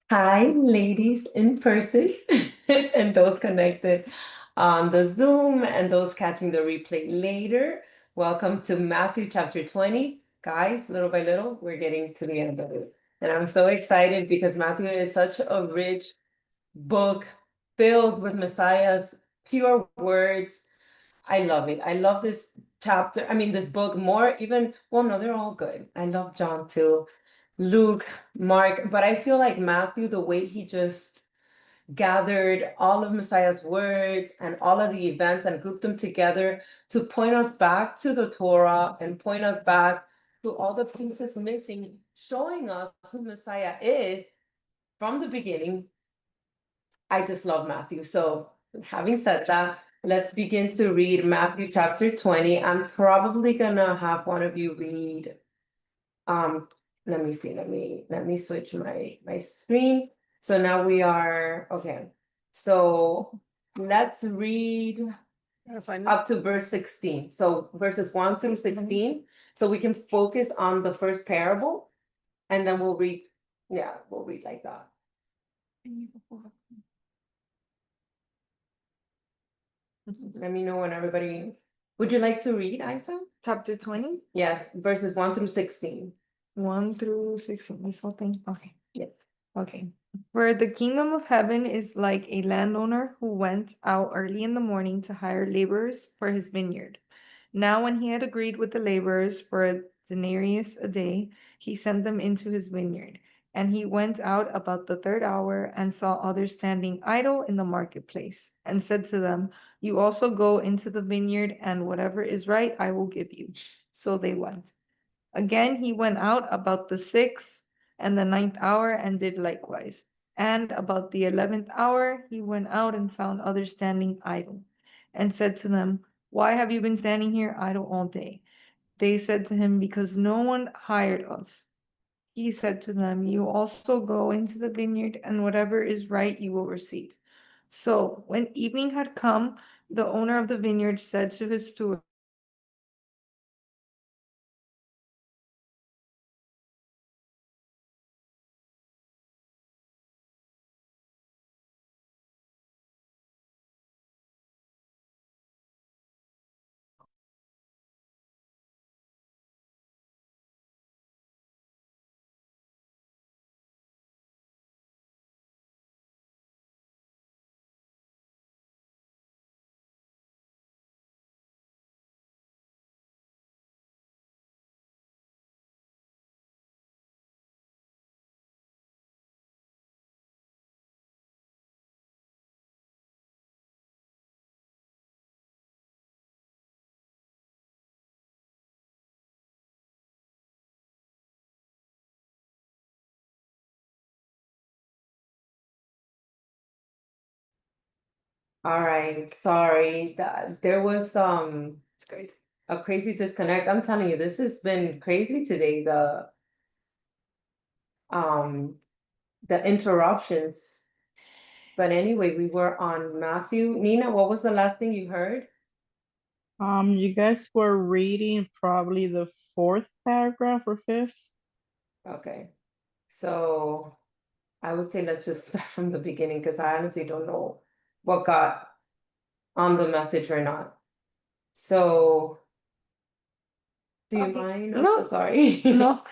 Hi, ladies in person and those connected on the Zoom and those catching the replay later. Welcome to Matthew chapter 20. Guys, little by little, we're getting to the end of it. And I'm so excited because Matthew is such a rich book filled with Messiah's pure words. I love it. I love this this book more even, well, no, they're all good. I love John too, Luke, Mark, but I feel like Matthew, the way he just gathered all of Messiah's words and all of the events and grouped them together to point us back to the Torah and point us back to all the pieces missing, showing us who Messiah is from the beginning. I just love Matthew. So, having said that, let's begin to read Matthew chapter 20. I'm probably gonna have one of you read. Let me see. Let me switch my screen. So now we are okay. So let's read up to verse 16. So verses 1 through 16. So we can focus on the first parable, and then we'll read. Yeah, we'll read like that. Let me know when everybody. Would you like to read, Isa? Chapter 20, Yes, verses 1 through 16. 1 through 16, this whole thing. Okay. Yes. Okay. For the kingdom of heaven is like a landowner who went out early in the morning to hire laborers for his vineyard. Now, when he had agreed with the laborers for a denarius a day, he sent them into his vineyard. And he went out about the third hour and saw others standing idle in the marketplace, and said to them, "You also go into the vineyard, and whatever is right I will give you." So they went. Again, he went out about the sixth and the ninth hour and did likewise. And about the 11th hour, he went out and found others standing idle, and said to them, "Why have you been standing here idle all day?" They said to him, "Because no one hired us." He said to them, "You also go into the vineyard, and whatever is right you will receive." So when evening had come, the owner of the vineyard said to his steward, All right, sorry that there was "It's great." a crazy disconnect. I'm telling you, this has been crazy today. Um the interruptions. But anyway, we were on Matthew. Nina, what was the last thing you heard? You guys were reading probably the fourth paragraph or fifth. Okay. So I would say let's just start from the beginning because I honestly don't know what got on the message or not. So do you Okay. mind? I'm No, so sorry. no.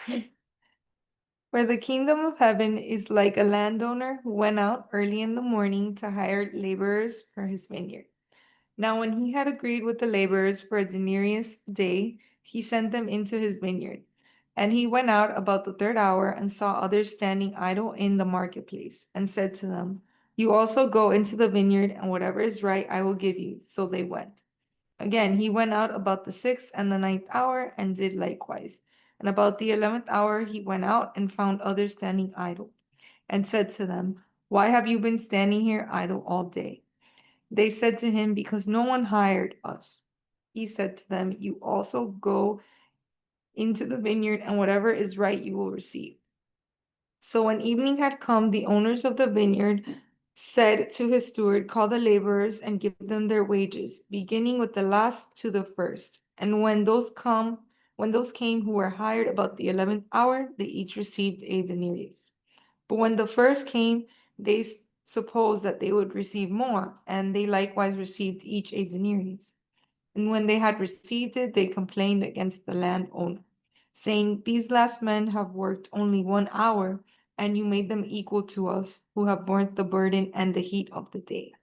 For the kingdom of heaven is like a landowner who went out early in the morning to hire laborers for his vineyard. Now, when he had agreed with the laborers for a denarius a day, he sent them into his vineyard. And he went out about the third hour and saw others standing idle in the marketplace, and said to them, "You also go into the vineyard, and whatever is right I will give you." So they went. Again, he went out about the sixth and the ninth hour and did likewise. And about the 11th hour, he went out and found others standing idle, and said to them, "Why have you been standing here idle all day?" They said to him, "Because no one hired us." He said to them, "You also go into the vineyard, and whatever is right you will receive." So when evening had come, the owners of the vineyard said to his steward, "Call the laborers and give them their wages, beginning with the last to the first." And when those came who were hired about the 11th hour, they each received a denarius. But when the first came, they supposed that they would receive more, and they likewise received each a denarius. And when they had received it, they complained against the landowner, saying, These last men have worked only 1 hour, and you made them equal to us, who have borne the burden and the heat of the day.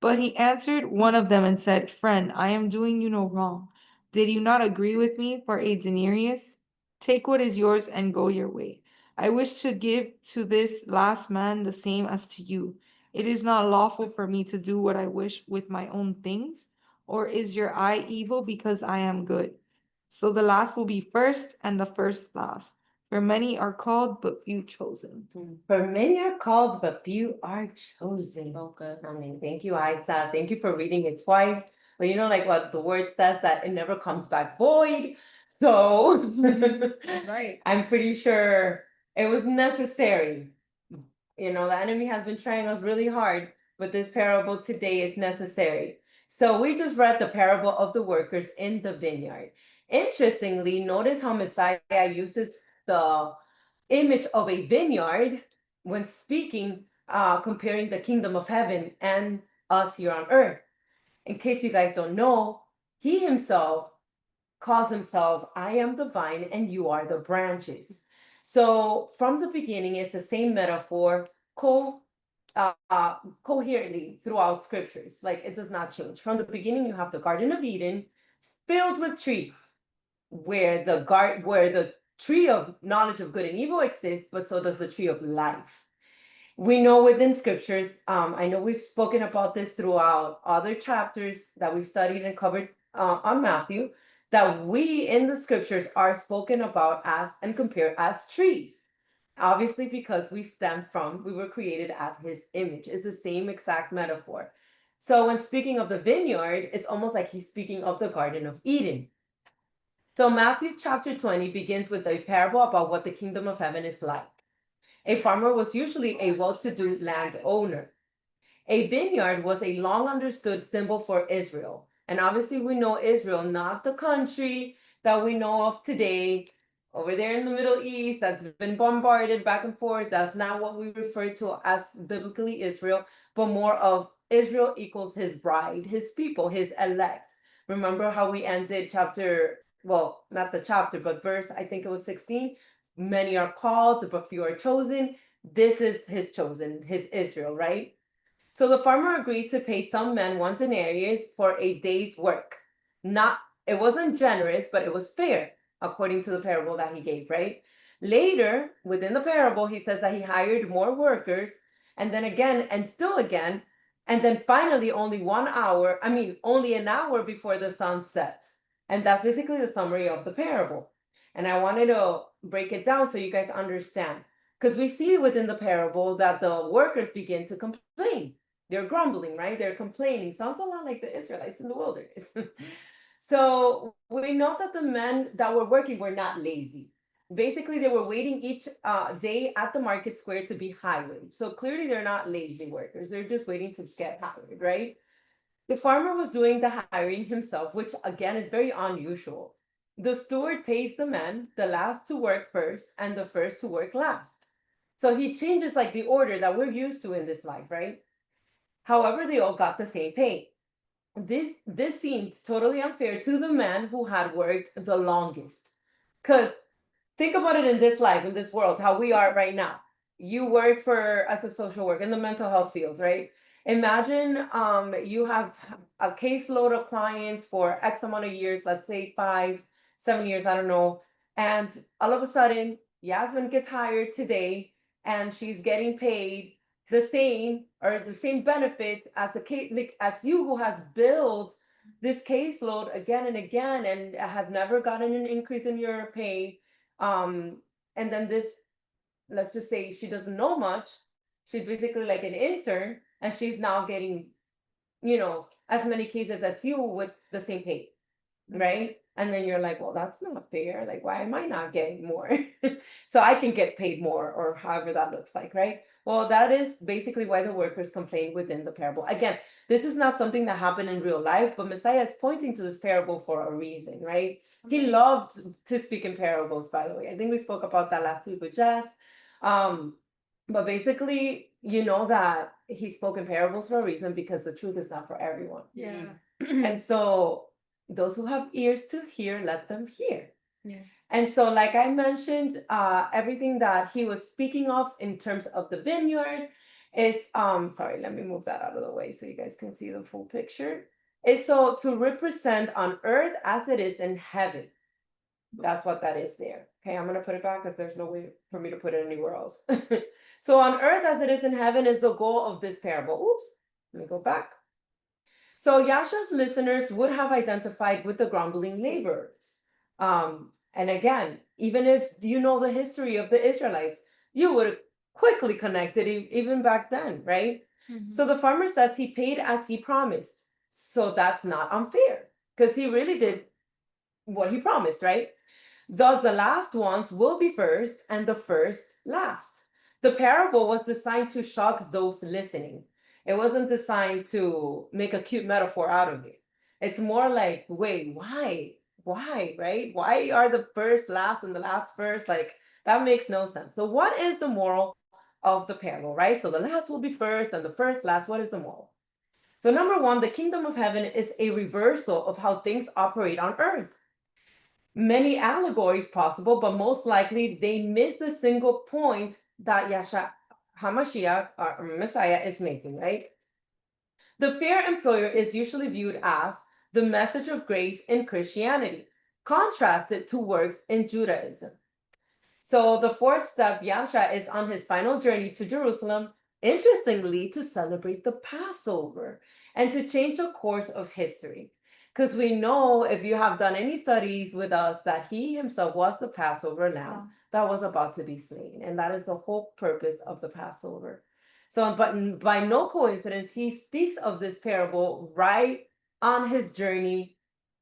But he answered one of them and said, Friend, I am doing you no wrong. Did you not agree with me for a denarius? Take what is yours and go your way. I wish to give to this last man the same as to you. It is not lawful for me to do what I wish with my own things. Or is your eye evil because I am good? So the last will be first, and the first last. For many are called, but few chosen. For many are called, but few are chosen. Okay. I mean, thank you, Isa. Thank you for reading it twice. But you know, like what the word says, that it never comes back void. So Right. I'm pretty sure it was necessary. You know, the enemy has been trying us really hard, but this parable today is necessary. So we just read the parable of the workers in the vineyard. Interestingly, notice how Messiah uses the image of a vineyard when speaking, comparing the kingdom of heaven and us here on earth. In case you guys don't know, he himself calls himself, I am the vine and you are the branches. So from the beginning, it's the same metaphor coherently throughout scriptures. Like it does not change. From the beginning, you have the Garden of Eden filled with trees, where the tree of knowledge of good and evil exists, but so does the tree of life. We know within scriptures, I know we've spoken about this throughout other chapters that we've studied and covered on Matthew, that we in the scriptures are spoken about as and compared as trees. Obviously, because we were created at his image. It's the same exact metaphor. So when speaking of the vineyard, it's almost like he's speaking of the Garden of Eden. So Matthew chapter 20 begins with a parable about what the kingdom of heaven is like. A farmer was usually a well-to-do landowner. A vineyard was a long understood symbol for Israel. And obviously we know Israel, not the country that we know of today, over there in the Middle East, that's been bombarded back and forth. That's not what we refer to as biblically Israel, but more of Israel equals his bride, his people, his elect. Remember how we ended not the chapter, but verse, I think it was 16. Many are called, but few are chosen. This is his chosen, his Israel, right? So the farmer agreed to pay some men 1 denarius for a day's work. It wasn't generous, but it was fair, according to the parable that he gave, right? Later, within the parable, he says that he hired more workers, and then again, and still again, and then finally only an hour before the sun sets. And that's basically the summary of the parable. And I wanted to break it down so you guys understand. Because we see within the parable that the workers begin to complain. They're grumbling, right? They're complaining. Sounds a lot like the Israelites in the wilderness. So we know that the men that were working were not lazy. Basically, they were waiting each day at the market square to be hired. So clearly, they're not lazy workers. They're just waiting to get hired, right? The farmer was doing the hiring himself, which again is very unusual. The steward pays the men, the last to work first and the first to work last. So he changes like the order that we're used to in this life, right? However, they all got the same pay. This seemed totally unfair to the man who had worked the longest. Because think about it in this life, in this world, how we are right now. You work as a social worker in the mental health field, right? Imagine you have a caseload of clients for X amount of years, let's say 5, 7 years, I don't know. And all of a sudden, Yasmin gets hired today and she's getting paid the same benefits as as you, who has built this caseload again and again and have never gotten an increase in your pay. And then let's just say she doesn't know much. She's basically like an intern and she's now getting, as many cases as you with the same pay, right? And then you're like, well, that's not fair. Like, why am I not getting more? So I can get paid more, or however that looks like, right? Well, that is basically why the workers complained within the parable. Again, this is not something that happened in real life, but Messiah is pointing to this parable for a reason, right? He loved to speak in parables, by the way. I think we spoke about that last week with Jess. But basically, you know that he spoke in parables for a reason because the truth is not for everyone. Yeah. And so those who have ears to hear, let them hear. Yes. And so, like I mentioned, everything that he was speaking of in terms of the vineyard is, sorry, let me move that out of the way so you guys can see the full picture. Is so to represent on earth as it is in heaven. That's what that is there. Okay, I'm gonna put it back because there's no way for me to put it anywhere else. So on earth as it is in heaven is the goal of this parable. Oops, let me go back. So Yasha's listeners would have identified with the grumbling laborers. And again, even if you know the history of the Israelites, you would have quickly connected even back then, right? Mhm. So the farmer says he paid as he promised. So that's not unfair because he really did what he promised, right? Thus, the last ones will be first and the first last. The parable was designed to shock those listening. It wasn't designed to make a cute metaphor out of it. It's more like, wait, why? Why, right? Why are the first last and the last first? Like, that makes no sense. So, what is the moral of the parable, right? So, the last will be first and the first last. What is the moral? So, number one, the kingdom of heaven is a reversal of how things operate on earth. Many allegories possible, but most likely they miss the single point that Yasha Hamashiach, or Messiah, is making, right? The fair employer is usually viewed as the message of grace in Christianity, contrasted to works in Judaism. So the fourth step, Yasha is on his final journey to Jerusalem, interestingly, to celebrate the Passover and to change the course of history. Because we know, if you have done any studies with us, that he himself was the Passover lamb that was about to be slain. And that is the whole purpose of the Passover. So, but by no coincidence, he speaks of this parable right on his journey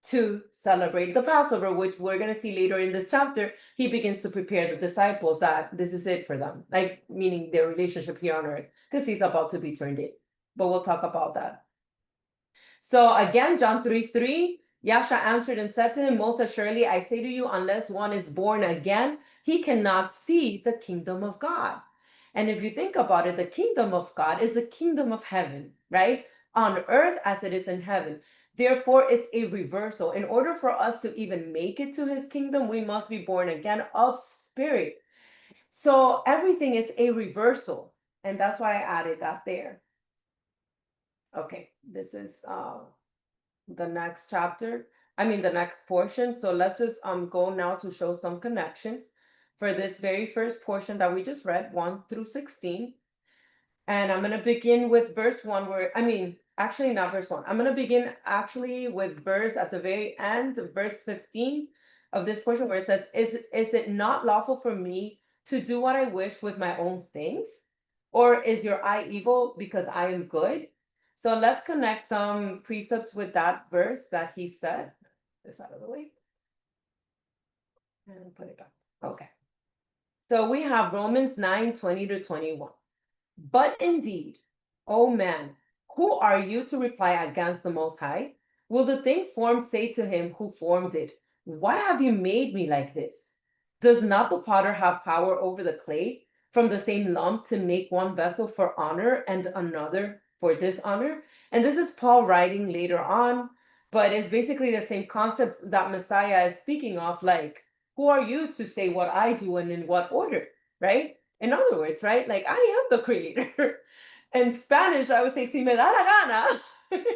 to celebrate the Passover, which we're going to see later in this chapter. He begins to prepare the disciples that this is it for them, like meaning their relationship here on earth, because he's about to be turned in. But we'll talk about that. So again, John 3:3, Yasha answered and said to him, most assuredly, I say to you, unless one is born again, he cannot see the kingdom of God. And if you think about it, the kingdom of God is the kingdom of heaven, right? On earth as it is in heaven. Therefore, it's a reversal. In order for us to even make it to his kingdom, we must be born again of spirit. So everything is a reversal. And that's why I added that there. Okay, this is the next chapter. I mean the next portion. So let's just go now to show some connections for this very first portion that we just read, 1 through 16. And I'm going to begin with verse 1 where, I mean, actually not verse 1. I'm going to begin actually with verse at the very end, verse 15 of this portion where it says, is it not lawful for me to do what I wish with my own things? Or is your eye evil because I am good? So let's connect some precepts with that verse that he said. This out of the way. And put it back. Okay. So we have Romans 9:20 to 21. But indeed, O man, who are you to reply against the Most High? Will the thing formed say to him who formed it, why have you made me like this? Does not the potter have power over the clay from the same lump to make one vessel for honor and another for dishonor? And this is Paul writing later on, but it's basically the same concept that Messiah is speaking of, like, who are you to say what I do and in what order, right? In other words, right? Like, I am the creator. In Spanish, I would say, si me da la gana.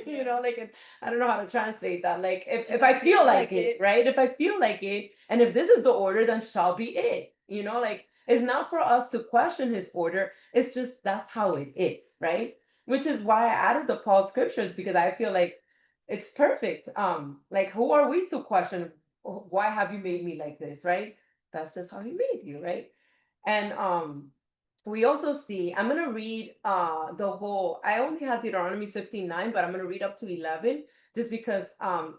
You know, like, I don't know how to translate that. Like, if I feel like it, right? If I feel like it, and if this is the order, then shall be it. You know, like, it's not for us to question his order. It's just that's how it is, right? Which is why I added the Paul scriptures, because I feel like it's perfect. Like, who are we to question why have you made me like this, right? That's just how he made you, right? And we also see, I'm gonna read the whole, I only had Deuteronomy 15:9, but I'm gonna read up to 11 just because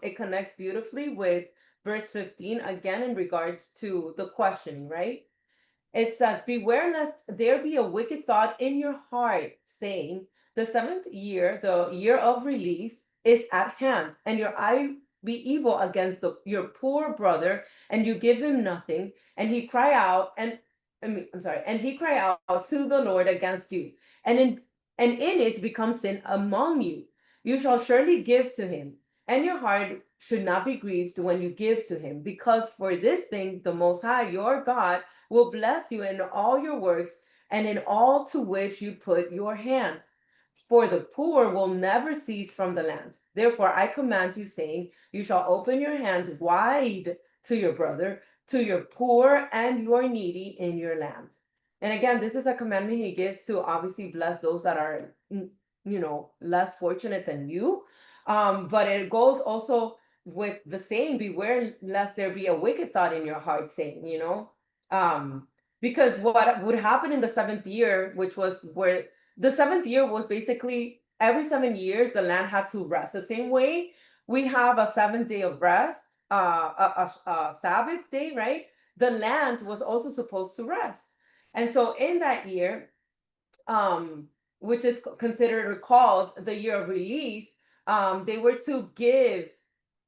it connects beautifully with verse 15 again in regards to the questioning, right? It says, beware lest there be a wicked thought in your heart, saying, the seventh year, the year of release, is at hand, and your eye be evil against your poor brother, and you give him nothing, and he cry out, and I'm sorry, and he cried out to the Lord against you, and in it becomes sin among you. You shall surely give to him, and your heart should not be grieved when you give to him, because for this thing the Most High your God will bless you in all your works and in all to which you put your hand. For the poor will never cease from the land. Therefore I command you, saying, you shall open your hands wide to your brother, to your poor and your needy in your land. And again, this is a commandment he gives to obviously bless those that are, less fortunate than you. But it goes also with the saying, beware lest there be a wicked thought in your heart, saying, because what would happen in the seventh year, which was where the seventh year was basically every 7 years the land had to rest. The same way we have a 7th day of rest, a Sabbath day, right? The land was also supposed to rest. And so in that year, which is considered or called the year of release, they were to give,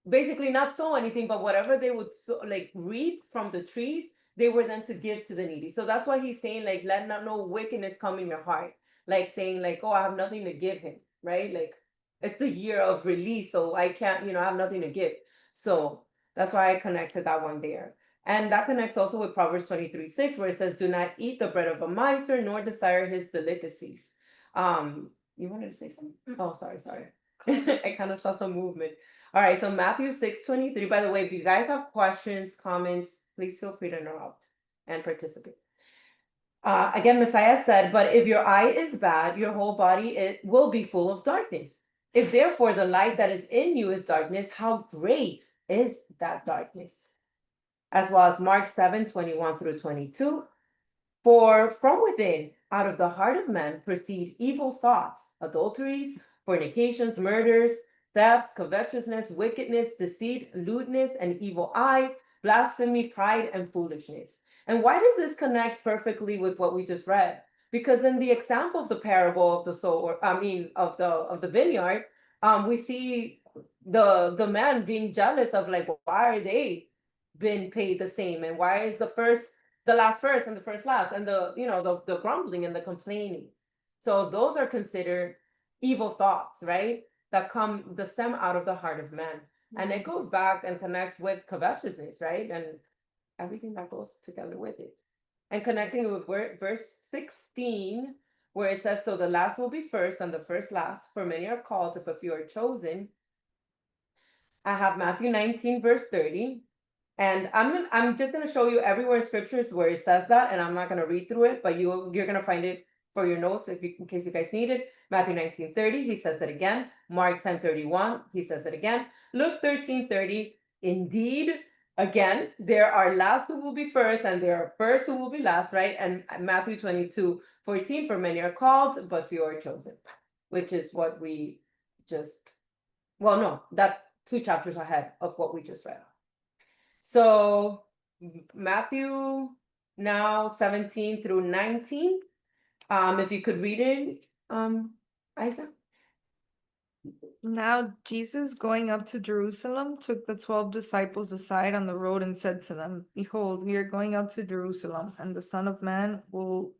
basically not sow anything, but whatever they would like reap from the trees, they were then to give to the needy. So that's why he's saying, like, let not no wickedness come in your heart, like saying, like, oh, I have nothing to give him, right? Like, it's a year of release, so I can't, I have nothing to give. So that's why I connected that one there. And that connects also with Proverbs 23:6, where it says, do not eat the bread of a miser, nor desire his delicacies. You wanted to say something? Oh, sorry. I kind of saw some movement. All right, so Matthew 6:23. By the way, if you guys have questions, comments, please feel free to interrupt and participate. Again, Messiah said, but if your eye is bad, your whole body it will be full of darkness. If therefore the light that is in you is darkness, how great is that darkness? As well as Mark 7:21-22. For from within, out of the heart of men, proceed evil thoughts, adulteries, fornications, murders, thefts, covetousness, wickedness, deceit, lewdness, an evil eye, blasphemy, pride, and foolishness. And why does this connect perfectly with what we just read? Because in the example of the parable of the sower, of the vineyard, we see the man being jealous of, like, why are they been paid the same, and why is the last first and the first last, and the grumbling and the complaining. So those are considered evil thoughts, right? That stem out of the heart of man. And it goes back and connects with covetousness, right? And everything that goes together with it. And connecting it with verse 16, where it says, so the last will be first and the first last, for many are called, but few are chosen. I have Matthew 19, verse 30. And I'm just gonna show you everywhere in scriptures where it says that, and I'm not gonna read through it, but you're gonna find it for your notes in case you guys need it. Matthew 19:30, he says it again. Mark 10:31, he says it again. Luke 13:30, indeed, again, there are last who will be first, and there are first who will be last, right? And Matthew 22:14, for many are called, but few are chosen, which is what we just, well, no, that's 2 chapters ahead of what we just read. So Matthew now 17-19. If you could read it, Isa. Now Jesus, going up to Jerusalem, took the 12 disciples aside on the road and said to them, behold, we are going up to Jerusalem, and the Son of Man will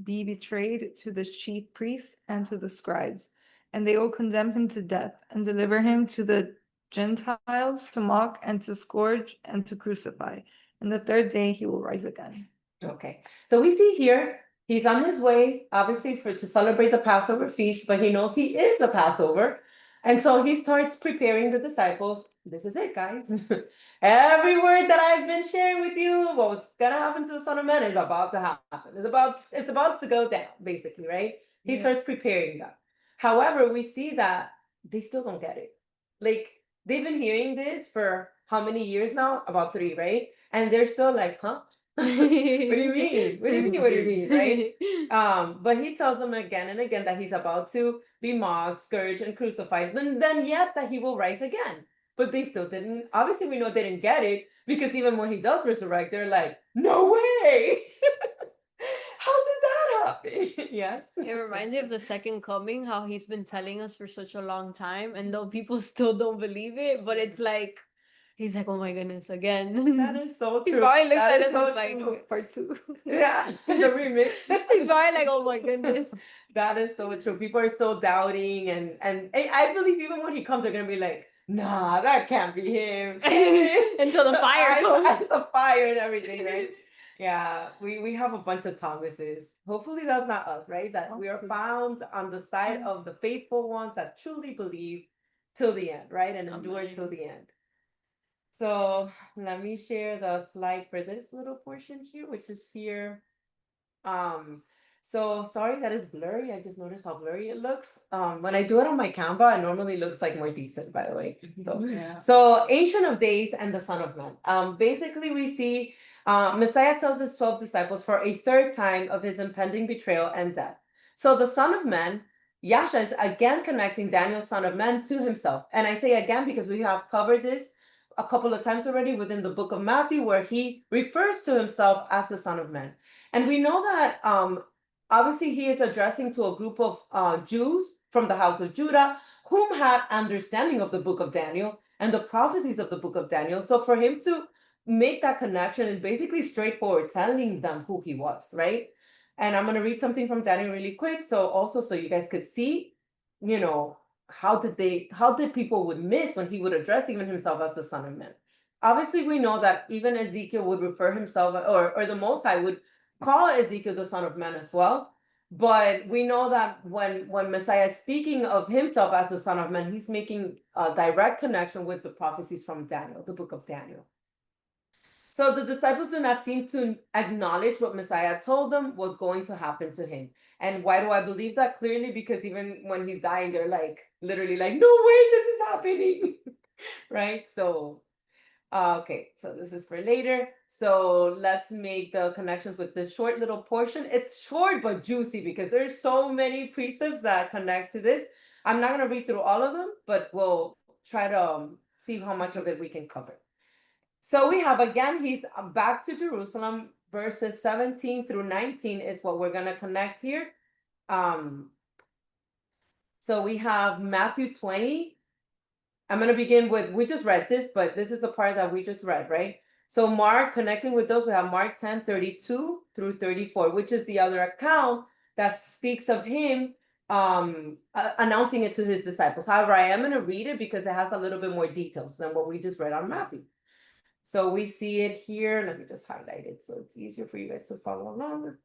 be betrayed to the chief priests and to the scribes, and they will condemn him to death and deliver him to the Gentiles to mock and to scourge and to crucify. And the third day he will rise again. Okay, so we see here he's on his way, obviously, to celebrate the Passover feast, but he knows he is the Passover, and so he starts preparing the disciples. This is it, guys. Every word that I've been sharing with you, what's gonna happen to the Son of Man is about to happen. It's about to go down, basically, right? He starts preparing that. However, we see that they still don't get it. Like, they've been hearing this for how many years now? About 3, right? And they're still like, huh? What do you mean? What do you mean? Right? But he tells them again and again that he's about to be mocked, scourged, and crucified, and then yet that he will rise again. But they still didn't, obviously we know they didn't get it, because even when he does resurrect, they're like, no way! How did that happen? Yes. It reminds me of the second coming, how he's been telling us for such a long time, and though people still don't believe it, but it's like He's like, oh my goodness, again. That is so He true. probably looked That at is it and so was like, true. "Oh, part two." Yeah, the remix. He's probably like, oh my goodness. That is so true. People are still doubting, and I believe even when he comes, they're gonna be like, "Nah, that can't be him." Until the fire comes. The fire and everything, right? Yeah, we have a bunch of Thomases. Hopefully, that's not us, right? That we are Hopefully. found on the side of the faithful ones that truly believe till the end, right, and endure Amen. till the end. So let me share the slide for this little portion here, which is here. So sorry that is blurry. I just noticed how blurry it looks. When I do it on my Canva, it normally looks like more decent, by the way. So, Yeah. so Ancient of Days and the Son of Man. Basically, we see Messiah tells his 12 disciples for a third time of his impending betrayal and death. So the Son of Man, Yasha, is again connecting Daniel's Son of Man to himself. And I say again because we have covered this a couple of times already within the book of Matthew, where he refers to himself as the Son of Man. And we know that obviously he is addressing to a group of Jews from the house of Judah whom had understanding of the book of Daniel and the prophecies of the book of Daniel. So for him to make that connection is basically straightforward, telling them who he was, right? And I'm going to read something from Daniel really quick. So also, so you guys could see, you know, how did people would miss when he would address even himself as the Son of Man. Obviously, we know that even Ezekiel would refer himself, or the Most High would call Ezekiel the Son of Man as well. But we know that when Messiah is speaking of himself as the Son of Man, he's making a direct connection with the prophecies from Daniel, the book of Daniel. So the disciples do not seem to acknowledge what Messiah told them was going to happen to him. And why do I believe that? Clearly, because even when he's dying, they're like, literally like, no way, this is happening. Right? So, okay, so this is for later. So let's make the connections with this short little portion. It's short but juicy because there's so many precepts that connect to this. I'm not going to read through all of them, but we'll try to see how much of it we can cover. So we have again, he's back to Jerusalem. Verses 17 through 19 is what we're going to connect here. So we have Matthew 20. I'm going to begin with, we just read this, but this is the part that we just read, right? So Mark, connecting with those, we have Mark 10, 32 through 34, which is the other account that speaks of him announcing it to his disciples. However, I am going to read it because it has a little bit more details than what we just read on Matthew. So we see it here. Let me just highlight it so it's easier for you guys to follow along.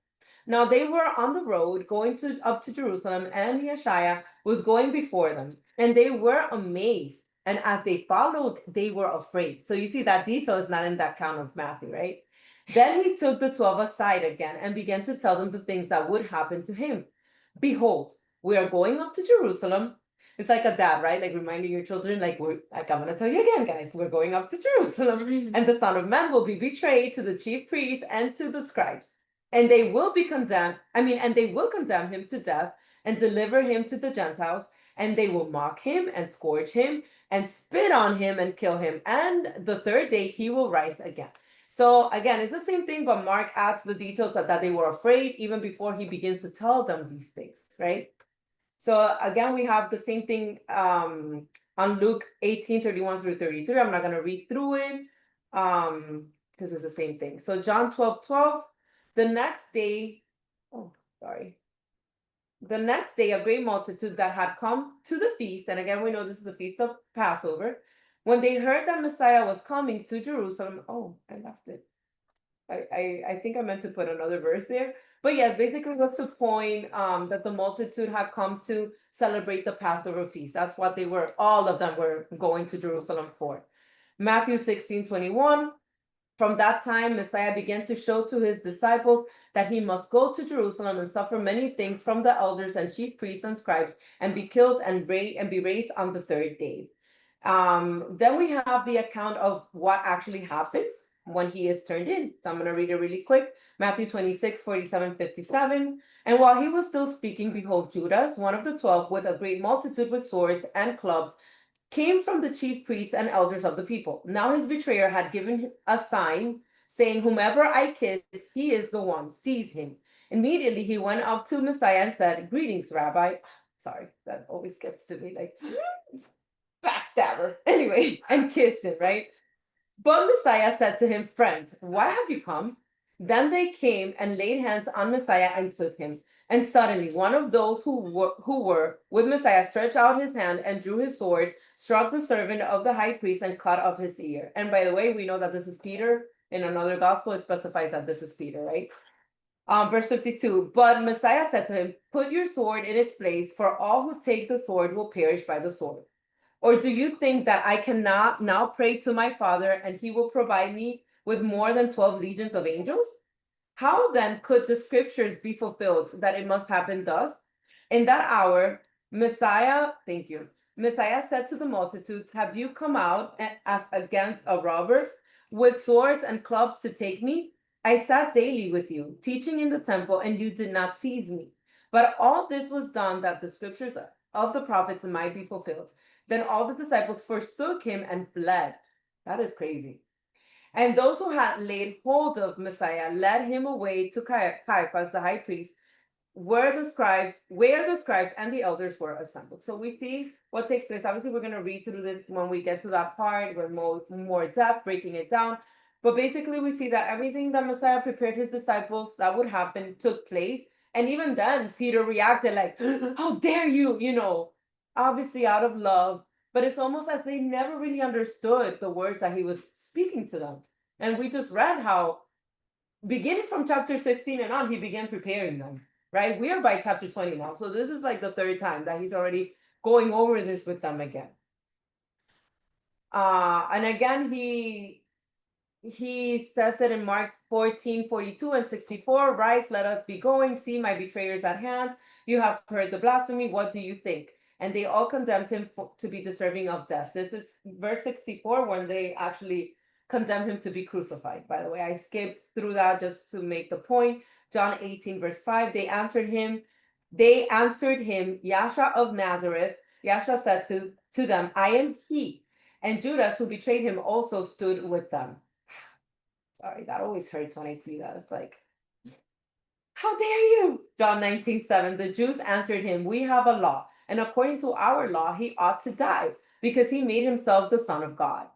Now they were on the road going up to Jerusalem, and Yeshua was going before them, and they were amazed. And as they followed, they were afraid. So you see that detail is not in that count of Matthew, right? Then he took the 12 aside again and began to tell them the things that would happen to him. Behold, we are going up to Jerusalem. It's like a dad, right? Like reminding your children, like I'm gonna tell you again, guys, we're going up to Jerusalem, and the Son of Man will be betrayed to the chief priests and to the scribes, and they will be condemned. And they will condemn him to death and deliver him to the Gentiles, and they will mock him and scourge him and spit on him and kill him. And the third day he will rise again. So again, it's the same thing, but Mark adds the details that they were afraid even before he begins to tell them these things, right? So again, we have the same thing on Luke 18, 31 through 33. I'm not going to read through it because it's the same thing. So John 12, 12, the next day, the next day, a great multitude that had come to the feast, and again, we know this is the feast of Passover, when they heard that Messiah was coming to Jerusalem. Oh, I left it. I think I meant to put another verse there. But yes, basically what's the point that the multitude had come to celebrate the Passover feast. That's what they were, all of them were going to Jerusalem for. Matthew 16, 21. From that time, Messiah began to show to his disciples that he must go to Jerusalem and suffer many things from the elders and chief priests and scribes and be killed and be raised on the third day. Then we have the account of what actually happens when he is turned in. So I'm going to read it really quick. Matthew 26, 47, 57. And while he was still speaking, behold, Judas, one of the 12, with a great multitude with swords and clubs, came from the chief priests and elders of the people. Now his betrayer had given a sign, saying, whomever I kiss, he is the one. Seize him. Immediately he went up to Messiah and said, greetings, Rabbi. Sorry, that always gets to me, like, backstabber. Anyway, and kissed him, right? But Messiah said to him, Friend, why have you come? Then they came and laid hands on Messiah and took him. And suddenly one of those who were with Messiah stretched out his hand and drew his sword, struck the servant of the high priest, and cut off his ear. And by the way, we know that this is Peter. In another gospel, it specifies that this is Peter, right? Verse 52. But Messiah said to him, Put your sword in its place, for all who take the sword will perish by the sword. Or do you think that I cannot now pray to my Father, and he will provide me with more than 12 legions of angels? How then could the scriptures be fulfilled that it must happen thus? In that hour, Messiah said to the multitudes, Have you come out as against a robber with swords and clubs to take me? I sat daily with you, teaching in the temple, and you did not seize me. But all this was done that the scriptures of the prophets might be fulfilled. Then all the disciples forsook him and fled. That is crazy. And those who had laid hold of Messiah led him away to Caiaphas, the high priest, where the scribes and the elders were assembled. So we see what takes place. Obviously, we're going to read through this when we get to that part with more depth, breaking it down. But basically, we see that everything that Messiah prepared his disciples that would happen took place. And even then, Peter reacted like, How dare you? Obviously out of love. But it's almost as they never really understood the words that he was speaking to them. And we just read how, beginning from chapter 16 and on, he began preparing them, right? We are by chapter 20 now. So this is like the third time that he's already going over this with them again. And again, he says it in Mark 14:42 and 64, Rise, let us be going. See, my betrayers at hand. You have heard the blasphemy. What do you think? And they all condemned him to be deserving of death. This is verse 64 when they actually condemned him to be crucified. By the way, I skipped through that just to make the point. John 18, verse 5, they answered him, Yasha of Nazareth. Yasha said to them, I am he. And Judas, who betrayed him, also stood with them. Sorry, that always hurts when I see that. It's like, how dare you? John 19:7. The Jews answered him, We have a law, and according to our law, he ought to die because he made himself the Son of God.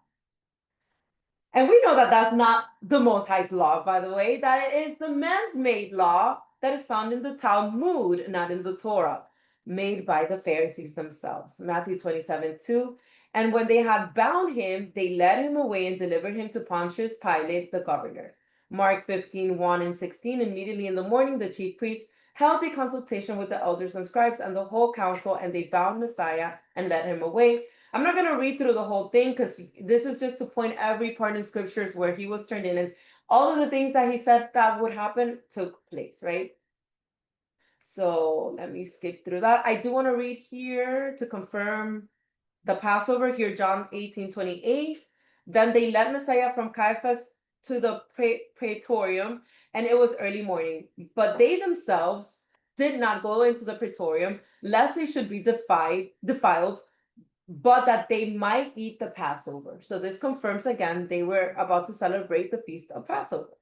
And we know that that's not the Most High's law, by the way, that it is the man's made law that is found in the Talmud, not in the Torah, made by the Pharisees themselves. Matthew 27:2. And when they had bound him, they led him away and delivered him to Pontius Pilate, the governor. Mark 15:1 and 16. Immediately in the morning, the chief priests held a consultation with the elders and scribes and the whole council, and they bound Messiah and led him away. I'm not going to read through the whole thing because this is just to point every part in scriptures where he was turned in, and all of the things that he said that would happen took place, right? So let me skip through that. I do want to read here to confirm the Passover here, John 18:28. Then they led Messiah from Caiaphas to the praetorium, and it was early morning. But they themselves did not go into the praetorium, lest they should be defiled, but that they might eat the Passover. So this confirms again they were about to celebrate the feast of Passover.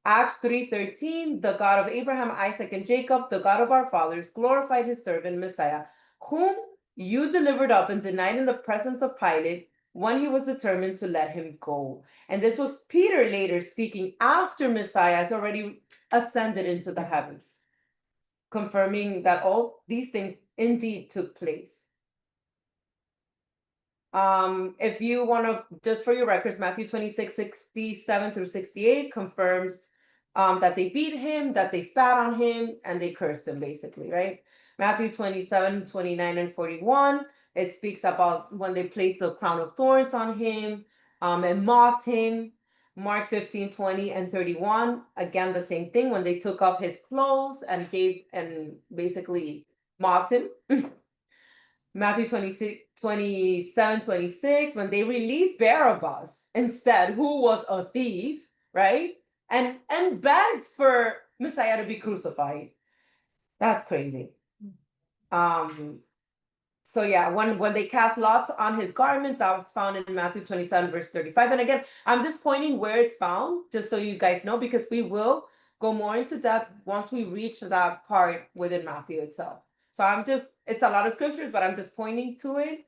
Acts 3:13, the God of Abraham, Isaac, and Jacob, the God of our fathers, glorified his servant Messiah, whom you delivered up and denied in the presence of Pilate when he was determined to let him go. And this was Peter later speaking after Messiah has already ascended into the heavens, confirming that all these things indeed took place. If you want to, just for your records, Matthew 26:67 through 68 confirms that they beat him, that they spat on him, and they cursed him, basically, right? Matthew 27:29 and 41, it speaks about when they placed the crown of thorns on him and mocked him. Mark 15:20 and 31, again, the same thing, when they took off his clothes and basically mocked him. Matthew 27:26, when they released Barabbas instead, who was a thief, right? And begged for Messiah to be crucified. That's crazy. So yeah, when they cast lots on his garments, that was found in Matthew 27, verse 35. And again, I'm just pointing where it's found, just so you guys know, because we will go more into depth once we reach that part within Matthew itself. So it's a lot of scriptures, but I'm just pointing to it.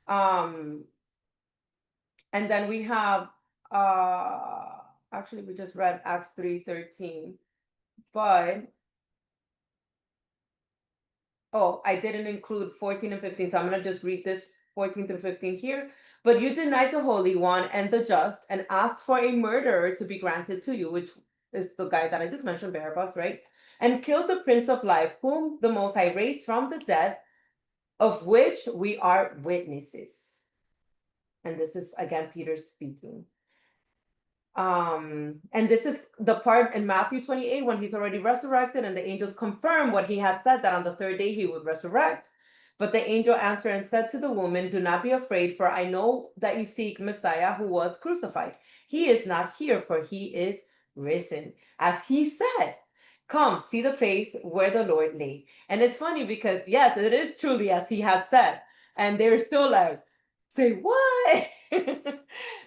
And then we have Actually, we just read Acts 3:13, but oh, I didn't include 14 and 15, so I'm gonna just read this 14 through 15 here. But you denied the Holy One and the just, and asked for a murderer to be granted to you, which is the guy that I just mentioned, Barabbas, right? And killed the Prince of Life, whom the Most High raised from the dead, of which we are witnesses. And this is again Peter speaking. And this is the part in Matthew 28 when he's already resurrected, and the angels confirm what he had said, that on the third day he would resurrect. But the angel answered and said to the woman, do not be afraid, for I know that you seek Messiah who was crucified. He is not here, for he is risen, as he said. Come, see the place where the Lord lay. And it's funny because, yes, it is truly as he had said. And they're still like, say what?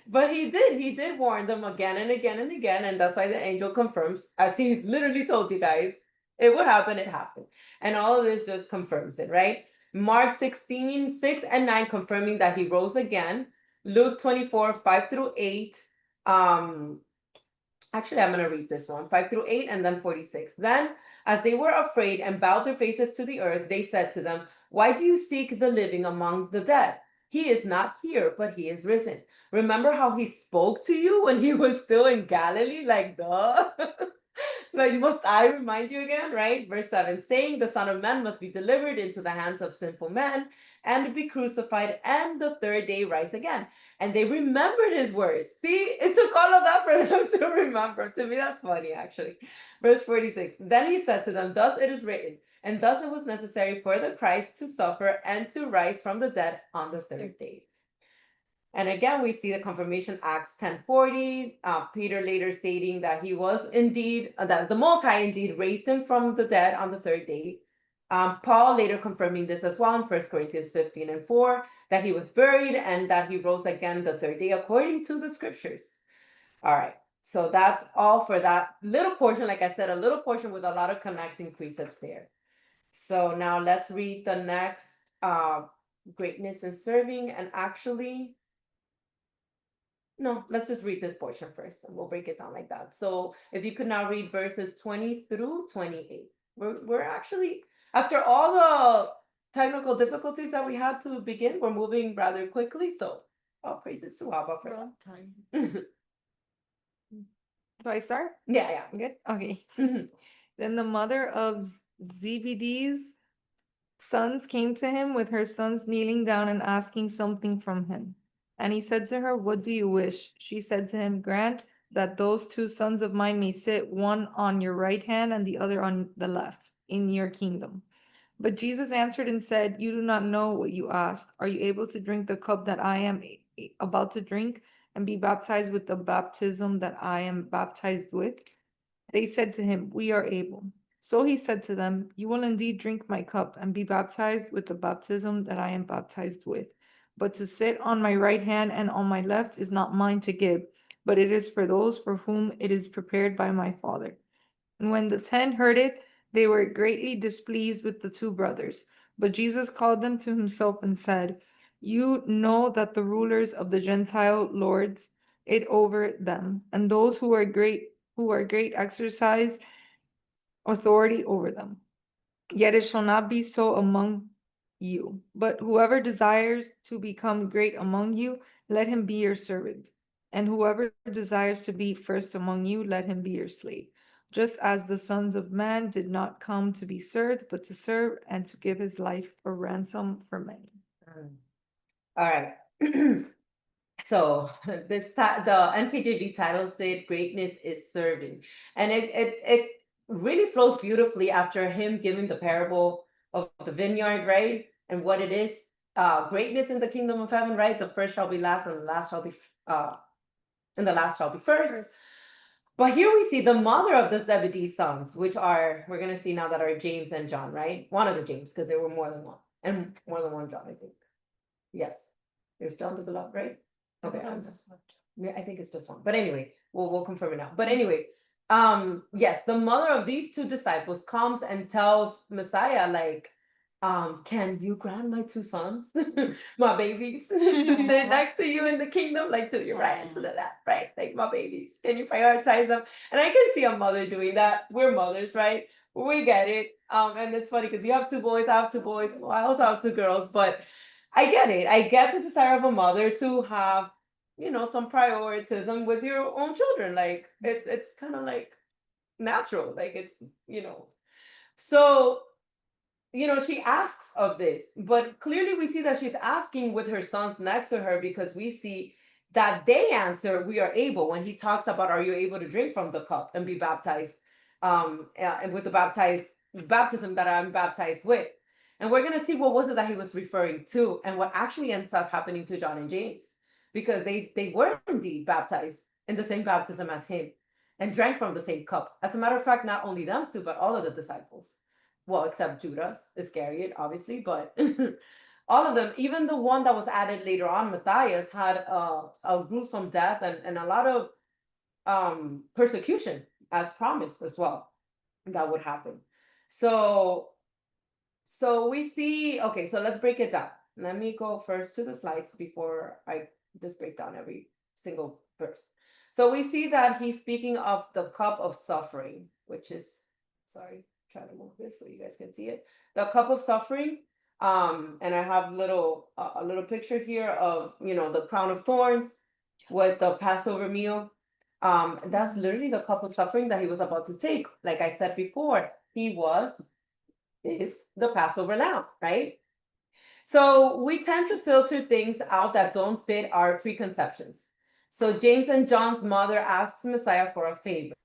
But he did warn them again and again and again. And that's why the angel confirms, as he literally told you guys, it would happen, it happened. And all of this just confirms it, right? Mark 16, 6 and 9, confirming that he rose again. Luke 24, 5 through 8. Actually, I'm going to read this one, 5 through 8, and then 46. Then, as they were afraid and bowed their faces to the earth, they said to them, why do you seek the living among the dead? He is not here, but he is risen. Remember how he spoke to you when he was still in Galilee? Like, duh. Like, must I remind you again, right? Verse 7, saying the Son of Man must be delivered into the hands of sinful men and be crucified, and the third day rise again. And they remembered his words. See, it took all of that for them to remember. To me, that's funny, actually. Verse 46, then he said to them, thus it is written, and thus it was necessary for the Christ to suffer and to rise from the dead on the third day. And again, we see the confirmation, Acts 10:40, Peter later stating that he was indeed, that the Most High indeed raised him from the dead on the third day. Paul later confirming this as well in 1 Corinthians 15 and 4, that he was buried and that he rose again the third day according to the scriptures. All right, so that's all for that little portion. Like I said, a little portion with a lot of connecting precepts there. So now let's read the next, greatness in serving. And actually, no, let's just read this portion first and we'll break it down like that. So if you could now read verses 20 through 28. We're actually, after all the technical difficulties that we had to begin, we're moving rather quickly. So all praises to Abba for Wrong time. that. So I start? Yeah. Good? Okay. Mhm. Then the mother of Zebedee's sons came to him with her sons kneeling down and asking something from him. And he said to her, what do you wish? She said to him, grant that those two sons of mine may sit, one on your right hand and the other on the left, in your kingdom. But Jesus answered and said, you do not know what you ask. Are you able to drink the cup that I am about to drink and be baptized with the baptism that I am baptized with? They said to him, we are able. So he said to them, you will indeed drink my cup and be baptized with the baptism that I am baptized with. But to sit on my right hand and on my left is not mine to give, but it is for those for whom it is prepared by my Father. And when the 10 heard it, they were greatly displeased with the two brothers. But Jesus called them to himself and said, you know that the rulers of the Gentile lords it over them, and those who are great exercise authority over them. Yet it shall not be so among you. But whoever desires to become great among you, let him be your servant. And whoever desires to be first among you, let him be your slave. Just as the sons of man did not come to be served, but to serve and to give his life a ransom for many. All right. So the NKJV title said greatness is serving. And it really flows beautifully after him giving the parable of the vineyard, right? And what it is, greatness in the kingdom of heaven, right? The first shall be last, and the last shall be and the last shall be first. But here we see the mother of the Zebedee sons, which are, we're gonna see now that are James and John, right? One of the James, because there were more than one, and more than one John, I think. Yes, there's John the Beloved, right? Okay, yeah, I think it's just one. But anyway, we'll confirm it now. But anyway, yes, the mother of these two disciples comes and tells Messiah, like, can you grant my two sons, my babies, to sit next to you in the kingdom, like to your right and to the left, right? Like my babies. Can you prioritize them? And I can see a mother doing that. We're mothers, right? We get it. And it's funny because you have two boys, I have two boys, well, I also have two girls, but I get it. I get the desire of a mother to have, some prioritism with your own children. Like it's kind of like natural. Like it's, you know. So she asks of this, but clearly we see that she's asking with her sons next to her because we see that they answer, we are able, when he talks about, are you able to drink from the cup and be baptized, and with the baptism that I'm baptized with. And we're going to see what was it that he was referring to and what actually ends up happening to John and James, because they were indeed baptized in the same baptism as him and drank from the same cup. As a matter of fact, not only them two, but all of the disciples. Well, except Judas Iscariot, obviously, but all of them, even the one that was added later on, Matthias, had a gruesome death and a lot of persecution as promised as well that would happen. So we see, okay, so let's break it down. Let me go first to the slides before I just break down every single verse. So we see that he's speaking of the cup of suffering, which is, sorry, try to move this so you guys can see it. The cup of suffering. And I have a little picture here of, the crown of thorns with the Passover meal. That's literally the cup of suffering that he was about to take. Like I said before, is the Passover lamb, right? So we tend to filter things out that don't fit our preconceptions. So James and John's mother asks Messiah for a favor.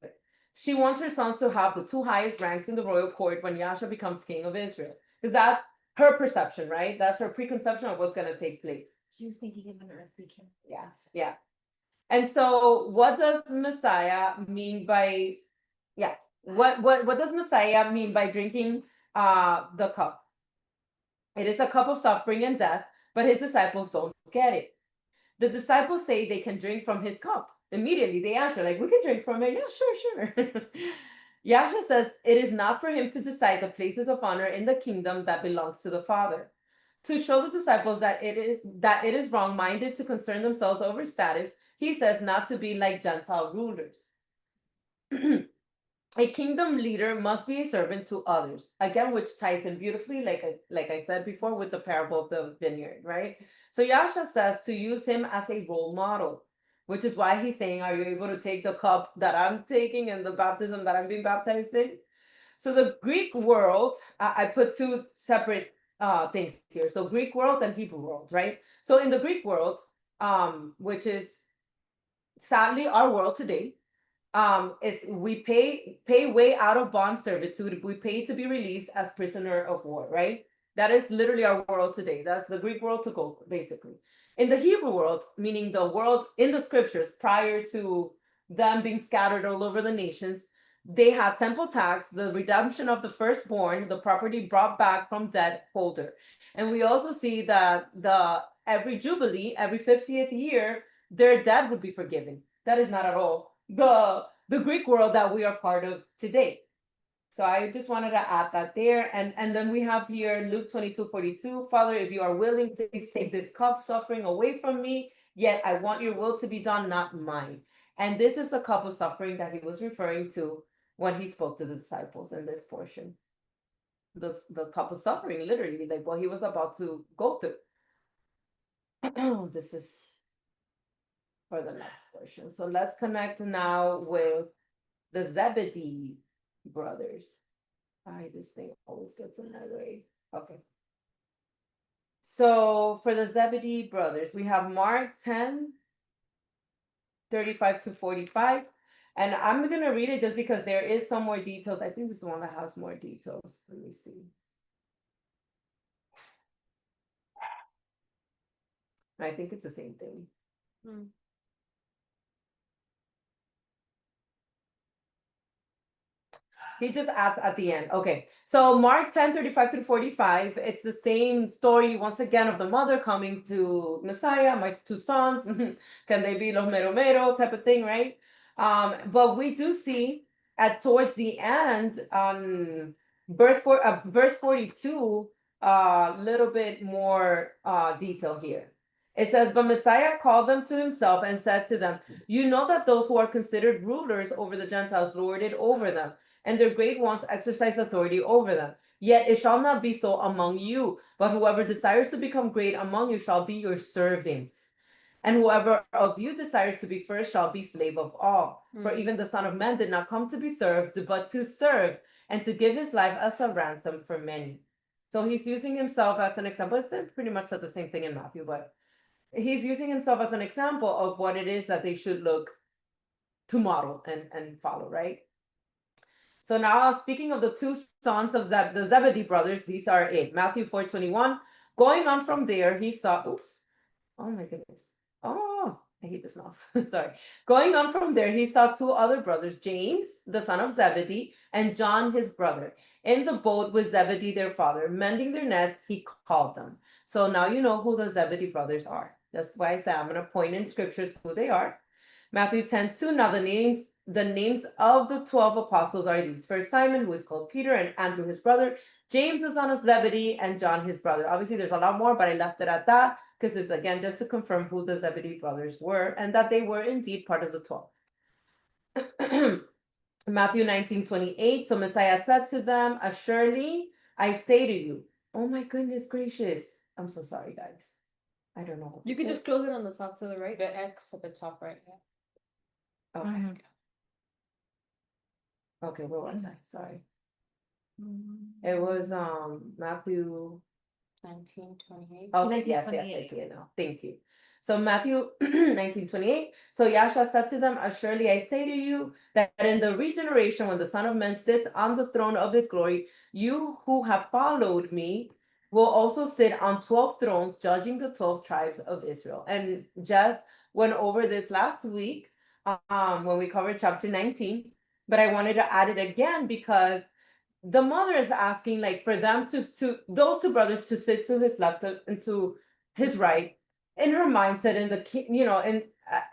She wants her sons to have the two highest ranks in the royal court when Yahshua becomes king of Israel. Because that's her perception, right? That's her preconception of what's going to take place. She was thinking of an earthly king. Yeah, yeah. And so what does Messiah mean by, yeah, what does Messiah mean by drinking the cup? It is a cup of suffering and death, but his disciples don't get it. The disciples say they can drink from his cup. Immediately they answer, like, we can drink from it. Yeah, sure. Yahshua says it is not for him to decide the places of honor in the kingdom that belongs to the Father. To show the disciples that it is wrong-minded to concern themselves over status, he says not to be like Gentile rulers. A kingdom leader must be a servant to others. Again, which ties in beautifully, like I said before, with the parable of the vineyard, right? So Yahshua says to use him as a role model, which is why he's saying, are you able to take the cup that I'm taking and the baptism that I'm being baptized in? So the Greek world, I put two separate things here. So Greek world and Hebrew world, right? So in the Greek world, which is sadly our world today, is we pay way out of bond servitude. We pay to be released as prisoner of war, right? That is literally our world today. That's the Greek world to go, basically. In the Hebrew world, meaning the world in the scriptures prior to them being scattered all over the nations, they had temple tax, the redemption of the firstborn, the property brought back from debt holder. And we also see that every jubilee, every 50th year, their debt would be forgiven. That is not at all the Greek world that we are part of today. So I just wanted to add that there. And then we have here Luke 22:42. Father, if you are willing, please take this cup suffering away from me. Yet I want your will to be done, not mine. And this is the cup of suffering that he was referring to when he spoke to the disciples in this portion. The cup of suffering, literally, like what he was about to go through. This is for the next portion. So let's connect now with the Zebedee brothers. This thing always gets in my way. Okay. So for the Zebedee brothers, we have Mark 10:35-45. And I'm going to read it just because there is some more details. I think this is the one that has more details. Let me see. I think it's the same thing. He just adds at the end. Okay. So Mark 10:35-45, it's the same story once again of the mother coming to Messiah, my two sons. Can they be los mero mero type of thing, right? But we do see towards the end, verse 42, a little bit more detail here. It says, but Messiah called them to himself and said to them, you know that those who are considered rulers over the Gentiles lord it over them, and their great ones exercise authority over them. Yet it shall not be so among you, but whoever desires to become great among you shall be your servant. And whoever of you desires to be first shall be slave of all. For even the Son of Man did not come to be served, but to serve, and to give his life as a ransom for many. So he's using himself as an example. It's pretty much said the same thing in Matthew, but he's using himself as an example of what it is that they should look to model and follow, right? So now speaking of the two sons of the Zebedee brothers, these are it. Matthew 4:21. Going on from there, he saw, oops, oh my goodness. Oh, I hate this mouse. Sorry. Going on from there, he saw two other brothers, James, the son of Zebedee, and John, his brother, in the boat with Zebedee, their father, mending their nets. He called them. So now you know who the Zebedee brothers are. That's why I said I'm going to point in scriptures who they are. Matthew 10:2. Now the names of the 12 apostles are these: first Simon, who is called Peter, and Andrew, his brother, James, the son of Zebedee, and John, his brother. Obviously, there's a lot more, but I left it at that because it's again just to confirm who the Zebedee brothers were and that they were indeed part of the 12. Matthew 19:28. So Messiah said to them, assuredly, I say to you, oh my goodness gracious. I'm so sorry, guys. I don't know. What You this could is. just close it on the top to the right. The X at the top right. Yeah. Okay. Mhm. Okay, where was I? Sorry. It was Matthew 1928. Oh, yes, I see it now. Thank you. So Matthew 19:28. So Yahshua said to them, assuredly I say to you that in the regeneration, when the Son of Man sits on the throne of his glory, you who have followed me will also sit on 12 thrones, judging the 12 tribes of Israel. And Jess went over this last week when we covered chapter 19, but I wanted to add it again because the mother is asking like for them to those two brothers to sit to his left and to his right in her mindset in the king, you know, and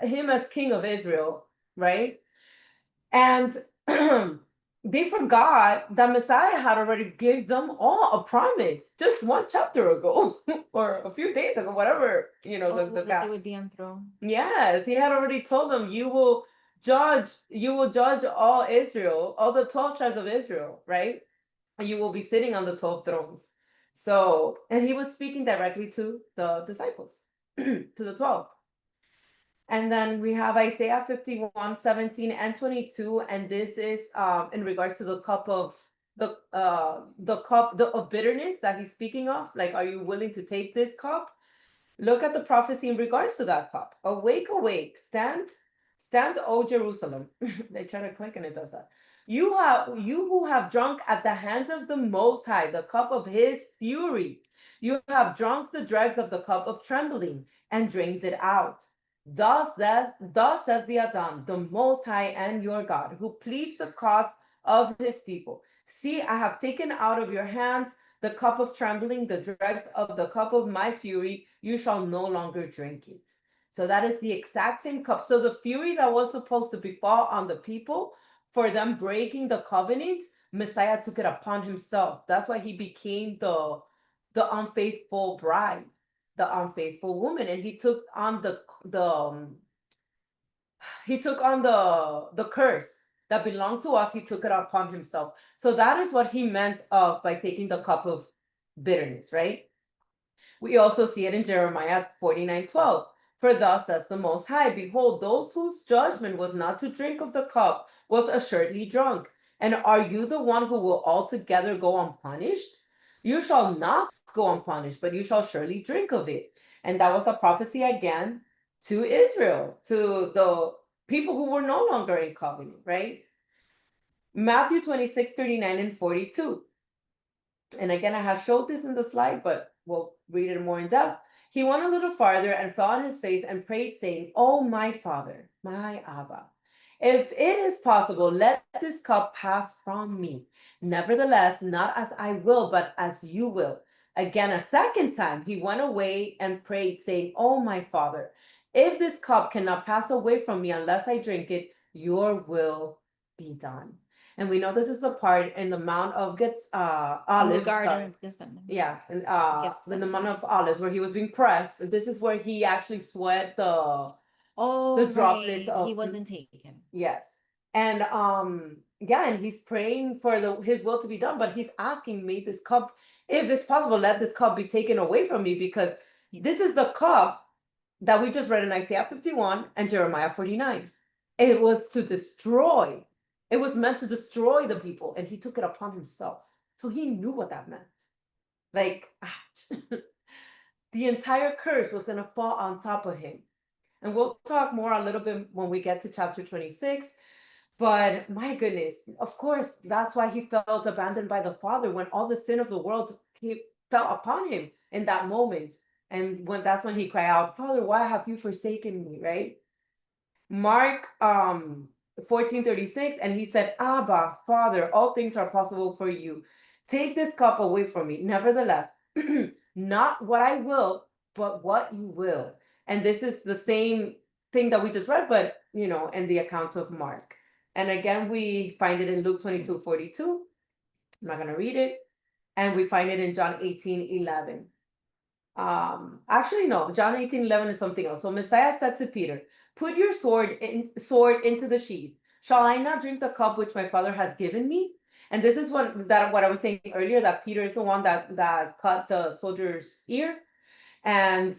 him as king of Israel, right? And they forgot that Messiah had already gave them all a promise just one chapter ago or a few days ago, whatever, you know, Oh, the that gap. they would be enthroned. Yes, he had already told them, you will judge all Israel, all the 12 tribes of Israel, right? And you will be sitting on the 12 thrones. So, and he was speaking directly to the disciples, to the 12. And then we have Isaiah 51:17 and 22, and this is in regards to the cup of of bitterness that he's speaking of. Like, are you willing to take this cup? Look at the prophecy in regards to that cup. Awake, awake, stand, O Jerusalem. They try to click and it does that. You who have drunk at the hands of the Most High the cup of his fury. You have drunk the dregs of the cup of trembling and drained it out. Thus says the Adon, the Most High and your God, who pleads the cause of his people. See, I have taken out of your hands the cup of trembling, the dregs of the cup of my fury, you shall no longer drink it. So that is the exact same cup. So the fury that was supposed to befall on the people for them breaking the covenant, Messiah took it upon himself. That's why he became the unfaithful bride, the unfaithful woman, and he took on the curse that belonged to us. He took it upon himself. So that is what he meant of by taking the cup of bitterness, right? We also see it in Jeremiah 49:12. For thus says the Most High, behold, those whose judgment was not to drink of the cup was assuredly drunk. And are you the one who will altogether go unpunished? You shall not go unpunished, but you shall surely drink of it. And that was a prophecy again to Israel, to the people who were no longer in covenant, right? Matthew 26:39 and 42. And again, I have showed this in the slide, but we'll read it more in depth. He went a little farther and fell on his face and prayed, saying, Oh, my Father, my Abba, if it is possible, let this cup pass from me. Nevertheless, not as I will, but as you will. Again, a second time, he went away and prayed, saying, Oh, my Father, if this cup cannot pass away from me unless I drink it, your will be done. And we know this is the part in the Mount of gets In the Olives. Garden sorry. of Gethsemane. Yeah, and Gets in the them. Mount of Olives where he was being pressed. This is where he actually sweat Oh, droplets right, he of- wasn't taken. yes. And yeah, and he's praying for his will to be done, but he's asking me this cup, if it's possible, let this cup be taken away from me, because this is the cup that we just read in Isaiah 51 and Jeremiah 49. It was to destroy. It was meant to destroy the people, and he took it upon himself. So he knew what that meant. Like, the entire curse was going to fall on top of him. And we'll talk more a little bit when we get to chapter 26. But my goodness, of course, that's why he felt abandoned by the Father when all the sin of the world fell upon him in that moment. And that's when he cried out, Father, why have you forsaken me? Right? Mark 14:36, and he said, Abba, Father, all things are possible for you. Take this cup away from me. Nevertheless, not what I will, but what you will. And this is the same thing that we just read, but in the account of Mark. And again, we find it in Luke 22:42. I'm not going to read it. And we find it in John 18:11. Actually, no, John 18:11 is something else. So Messiah said to Peter, put your sword into the sheath. Shall I not drink the cup which my Father has given me? And this is what I was saying earlier, that Peter is the one that cut the soldier's ear. And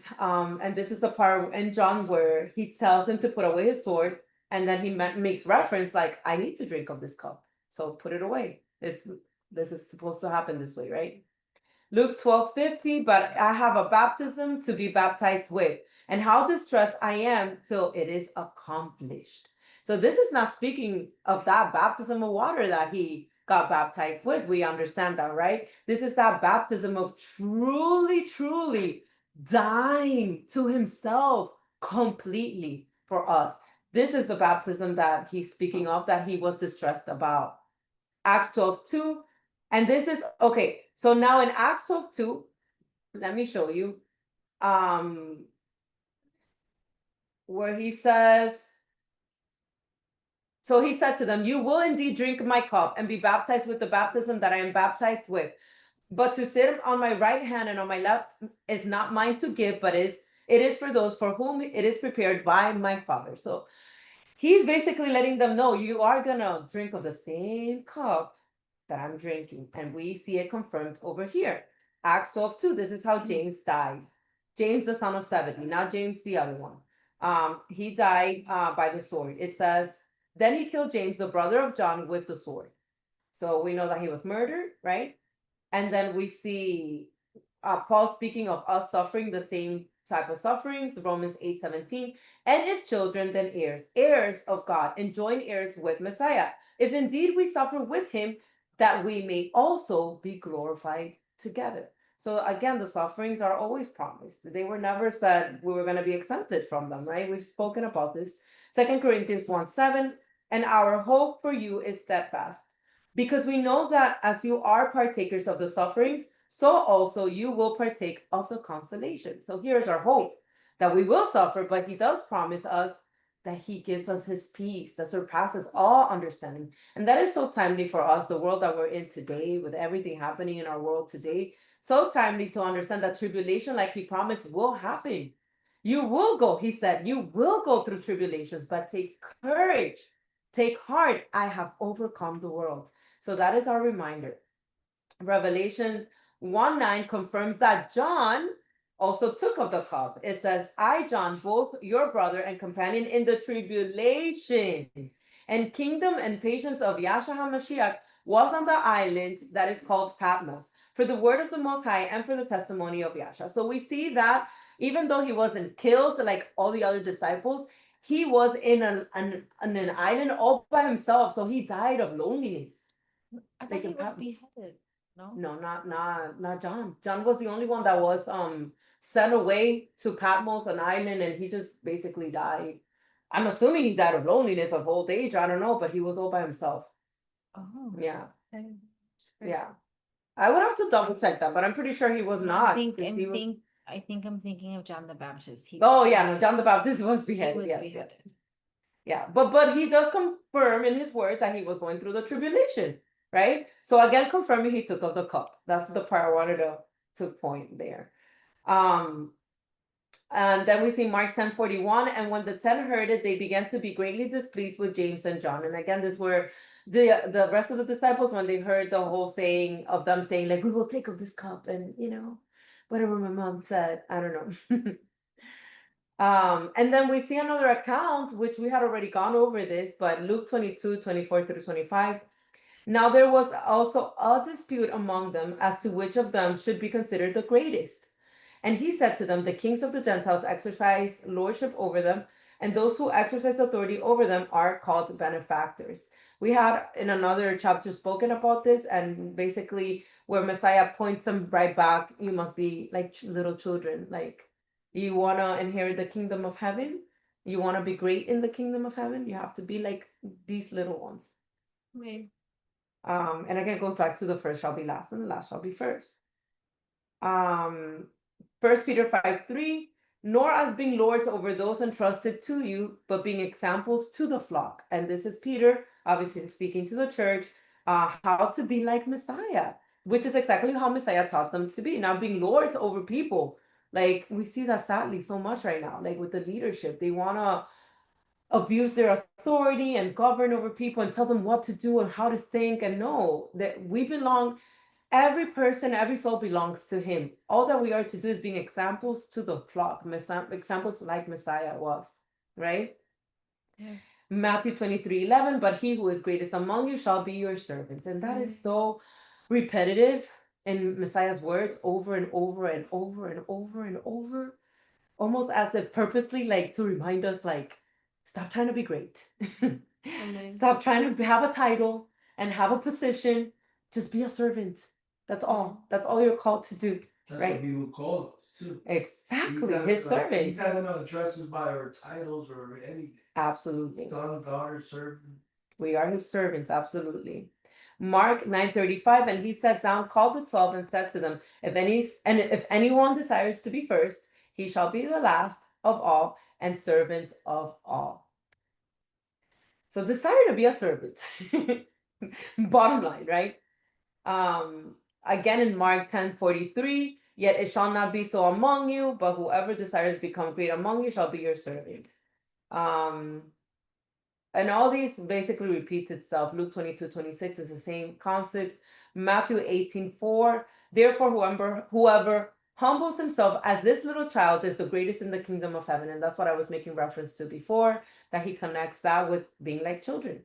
this is the part in John where he tells him to put away his sword, and then he makes reference like, I need to drink of this cup, so put it away. This is supposed to happen this way, right? Luke 12:50, but I have a baptism to be baptized with, and how distressed I am till it is accomplished. So this is not speaking of that baptism of water that he got baptized with. We understand that, right? This is that baptism of truly, truly dying to himself completely for us. This is the baptism that he's speaking of, that he was distressed about. Acts 12:2. And this is okay. So now in Acts 12:2, let me show you. Where he says, so he said to them, you will indeed drink my cup and be baptized with the baptism that I am baptized with. But to sit on my right hand and on my left is not mine to give, but it is for those for whom it is prepared by my Father. So he's basically letting them know, you are gonna drink of the same cup that I'm drinking. And we see it confirmed over here. Acts 12:2. This is how James died. James, the son of Zebedee, not James, the other one. He died by the sword. It says, then he killed James, the brother of John, with the sword. So we know that he was murdered, right? And then we see Paul speaking of us suffering the same type of sufferings, Romans 8:17. And if children, then heirs, heirs of God, and joint heirs with Messiah. If indeed we suffer with him, that we may also be glorified together. So again, the sufferings are always promised. They were never said we were going to be exempted from them, right? We've spoken about this. 2 Corinthians 1:7, and our hope for you is steadfast, because we know that as you are partakers of the sufferings, so also you will partake of the consolation. So here's our hope, that we will suffer, but he does promise us that he gives us his peace that surpasses all understanding. And that is so timely for us, the world that we're in today, with everything happening in our world today. So timely to understand that tribulation, like he promised, will happen. You will go, he said, you will go through tribulations, but take courage, take heart, I have overcome the world. So that is our reminder. Revelation 1:9 confirms that John also took of the cup. It says, I, John, both your brother and companion in the tribulation and kingdom and patience of Yahshua HaMashiach, was on the island that is called Patmos, for the word of the Most High and for the testimony of Yahshua. So we see that even though he wasn't killed like all the other disciples, he was in an island all by himself. So he died of loneliness. I They thought he can was have- beheaded, no? No, not John. John was the only one that was sent away to Patmos, an island, and he just basically died. I'm assuming he died of loneliness, of old age. I don't know, but he was all by himself. Oh. Yeah, okay. Great. yeah. I would have to double check that, but I'm pretty sure he was No, not. I think, 'cause he was... I think I'm thinking of John the Baptist. He Oh was yeah, no, John the Baptist was He beheaded. was Yes, beheaded. Yeah, but he does confirm in his words that he was going through the tribulation, right? So again, confirming he took of the cup. That's the part I wanted to point there. Um, and then we see Mark 10:41, and when the 10 heard it, they began to be greatly displeased with James and John. And again, this were the rest of the disciples when they heard the whole saying of them saying, like, we will take of this cup, and whatever my mom said, I don't know. And then we see another account, which we had already gone over this, but Luke 22:24-25. Now there was also a dispute among them as to which of them should be considered the greatest. And he said to them, the kings of the Gentiles exercise lordship over them, and those who exercise authority over them are called benefactors. We had in another chapter spoken about this, and basically where Messiah points them right back, you must be like little children. Like, you want to inherit the kingdom of heaven, you want to be great in the kingdom of heaven, you have to be like these little ones. Right. And again, it goes back to the first shall be last and the last shall be first. 1 Peter 5:3, nor as being lords over those entrusted to you, but being examples to the flock. And this is Peter, obviously speaking to the church, how to be like Messiah, which is exactly how Messiah taught them to be. Now, being lords over people, like we see that sadly so much right now, like with the leadership, they want to abuse their authority and govern over people and tell them what to do and how to think. And no, that we belong, every person, every soul belongs to him. All that we are to do is being examples to the flock, examples like Messiah was, right? Yeah. Matthew 23:11, but he who is greatest among you shall be your servant. And that is so repetitive in Messiah's words over and over and over and over and over, almost as if purposely, like to remind us, like, stop trying to be great. Amen. Stop trying to have a title and have a position. Just be a servant. That's all. That's all you're called to do. That's Right. what he would call us too. Exactly. His servant. He's not gonna address us by our titles or anything. Absolutely. Son, daughter, servant. We are his servants. Absolutely. Mark 9:35, and he sat down, called the 12, and said to them, if anyone desires to be first, he shall be the last of all and servant of all. So desire to be a servant. Bottom line, right? Again in Mark 10:43, yet it shall not be so among you, but whoever desires to become great among you shall be your servant. And all these basically repeats itself. Luke 22:26 is the same concept. Matthew 18:4, therefore whoever humbles himself as this little child is the greatest in the kingdom of heaven. And that's what I was making reference to before, that he connects that with being like children.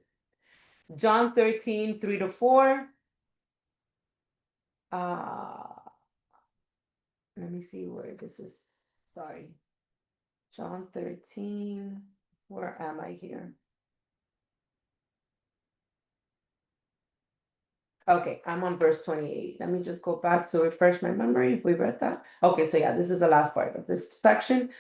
John 13:3-4. Let me see where this is. Sorry. John 13. Where am I here? Okay, I'm on verse 28. Let me just go back to refresh my memory if we read that. Okay, so yeah, this is the last part of this section.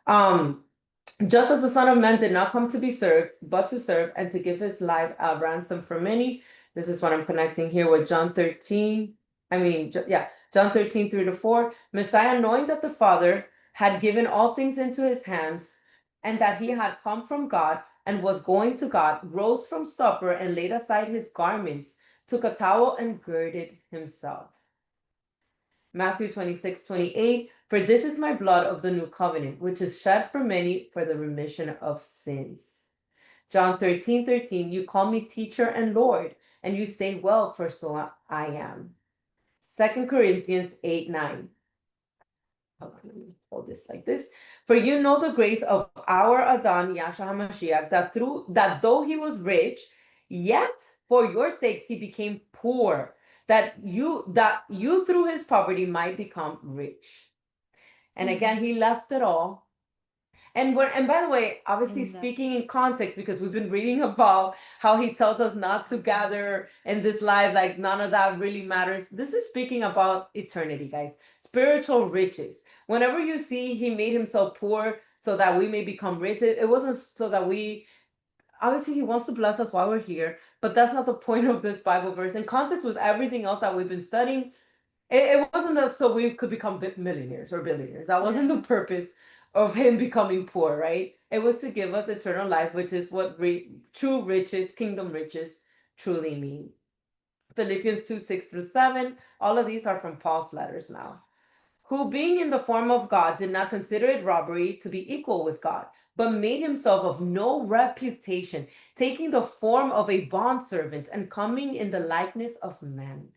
Just as the Son of Man did not come to be served, but to serve and to give his life a ransom for many. This is what I'm connecting here with John 13. John 13:3-4. Messiah, knowing that the Father had given all things into his hands, and that he had come from God and was going to God, rose from supper and laid aside his garments, took a towel and girded himself. Matthew 26:28, for this is my blood of the new covenant, which is shed for many for the remission of sins. John 13:13, you call me teacher and Lord, and you say, well, for so I am. 2 Corinthians 8:9. Hold on, let me hold this like this. For you know the grace of our Adon, Yahshua HaMashiach, that though he was rich, yet for your sakes he became poor, that you through his poverty might become rich. And again, he left it all. And by the way, obviously speaking in context, because we've been reading about how he tells us not to gather in this life, like none of that really matters. This is speaking about eternity, guys. Spiritual riches. Whenever you see he made himself poor so that we may become rich, it wasn't so that obviously he wants to bless us while we're here, but that's not the point of this Bible verse. In context with everything else that we've been studying, it wasn't so we could become millionaires or billionaires. That wasn't the purpose of him becoming poor, right? It was to give us eternal life, which is what true riches, kingdom riches, truly mean. Philippians 2 6 through 7. All of these are from Paul's letters now. Who, being in the form of God, did not consider it robbery to be equal with God, but made himself of no reputation, taking the form of a bondservant and coming in the likeness of men.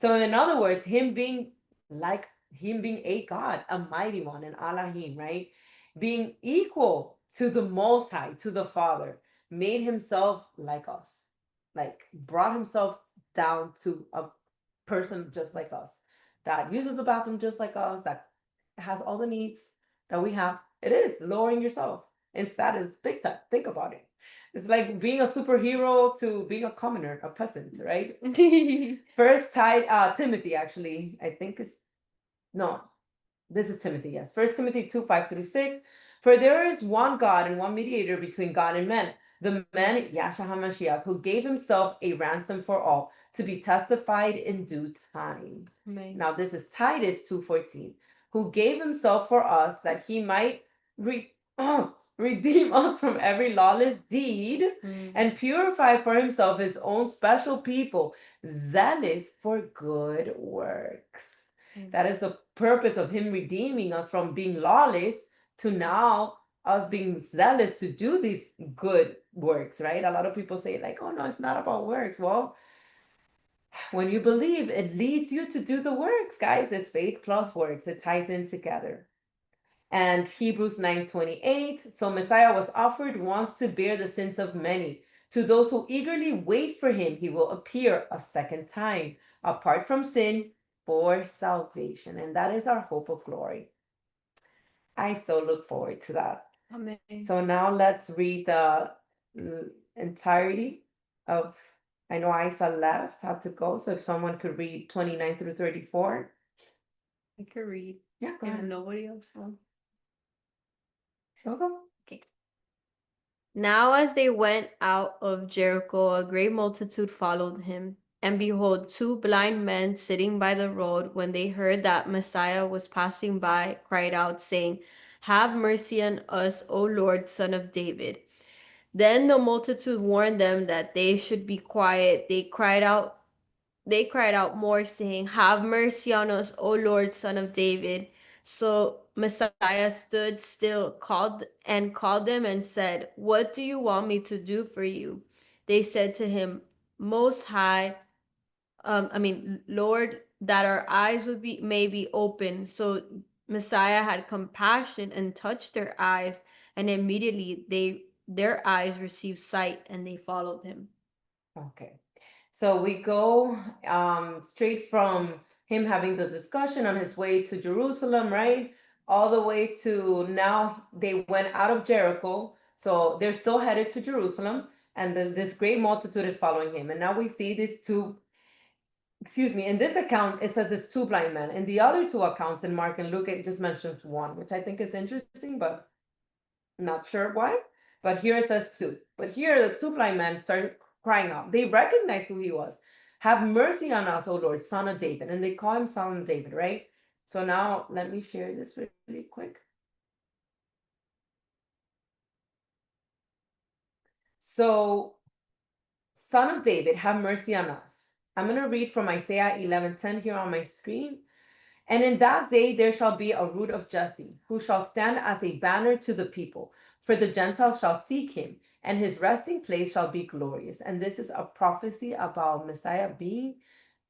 So, in other words, him being a God, a mighty one, an Elohim, right? Being equal to the Most High, to the Father, made himself like us, like brought himself down to a person just like us, that uses the bathroom just like us, that has all the needs that we have. It is lowering yourself in status big time. Think about it. It's like being a superhero to being a commoner, a peasant, right? First Timothy, actually, I think is no, this is Timothy, yes. First Timothy 2, 5 through 6. For there is one God and one mediator between God and men, the man Yahshua HaMashiach, who gave himself a ransom for all, to be testified in due time. Amen. Now this is Titus 2:14, who gave himself for us that he might redeem us from every lawless deed and purify for himself his own special people, zealous for good works. That is the purpose of him redeeming us from being lawless to now us being zealous to do these good works, right? A lot of people say, like, oh no, it's not about works. Well, when you believe, it leads you to do the works, guys. It's faith plus works. It ties in together. And Hebrews 9:28. So Messiah was offered once to bear the sins of many. To those who eagerly wait for him, he will appear a second time, apart from sin, for salvation. And that is our hope of glory. I so look forward to that. Amen. So now let's read the entirety of, I know Isa left, had to go. So if someone could read 29 through 34. I could read. Yeah, go If ahead. nobody else will. Go. Now as they went out of Jericho, a great multitude followed him. And behold, two blind men sitting by the road, when they heard that Messiah was passing by, cried out, saying, Have mercy on us, O Lord, Son of David. Then the multitude warned them that they should be quiet. They cried out more, saying, Have mercy on us, O Lord, Son of David. So Messiah stood still, called them and said, What do you want me to do for you? They said to him, Most High, Lord, that our eyes may be open. So Messiah had compassion and touched their eyes, and immediately their eyes received sight, and they followed him. Okay. So we go straight from him having the discussion on his way to Jerusalem, right? All the way to now they went out of Jericho. So they're still headed to Jerusalem, and this great multitude is following him. And now we see these two, in this account, it says it's two blind men. In the other two accounts, in Mark and Luke, it just mentions one, which I think is interesting, but not sure why. But here it says two. But here the two blind men start crying out. They recognize who he was. Have mercy on us, O Lord, Son of David. And they call him Son of David, right? So now let me share this really quick. So, Son of David, have mercy on us. I'm going to read from Isaiah 11:10 here on my screen. And in that day there shall be a root of Jesse, who shall stand as a banner to the people. For the Gentiles shall seek him, and his resting place shall be glorious. And this is a prophecy about Messiah being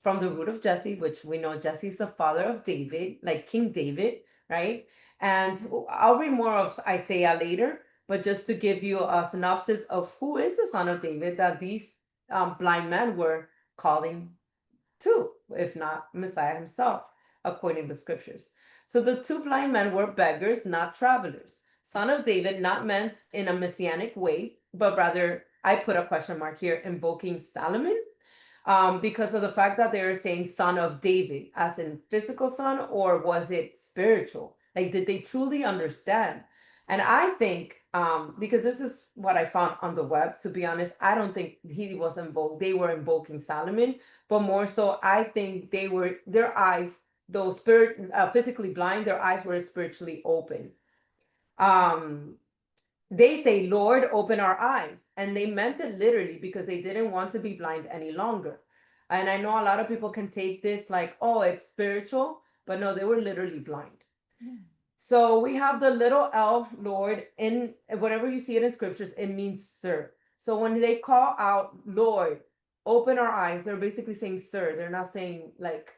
from the root of Jesse, which we know Jesse is the father of David, like King David, right? And I'll read more of Isaiah later, but just to give you a synopsis of who is the son of David that these blind men were calling to, if not Messiah himself, according to scriptures. So the two blind men were beggars, not travelers. Son of David, not meant in a messianic way, but rather, I put a question mark here, invoking Solomon, because of the fact that they are saying son of David, as in physical son, or was it spiritual? Like, did they truly understand? And I think, because this is what I found on the web, to be honest, I don't think they were invoking Solomon, but more so, I think their eyes, though physically blind, their eyes were spiritually open. they say, Lord, open our eyes. And they meant it literally because they didn't want to be blind any longer. And I know a lot of people can take this like, oh, it's spiritual, but no, they were literally blind. So we have the little L, Lord, in whatever you see it in scriptures, it means sir. So when they call out, Lord, open our eyes, they're basically saying sir. They're not saying like,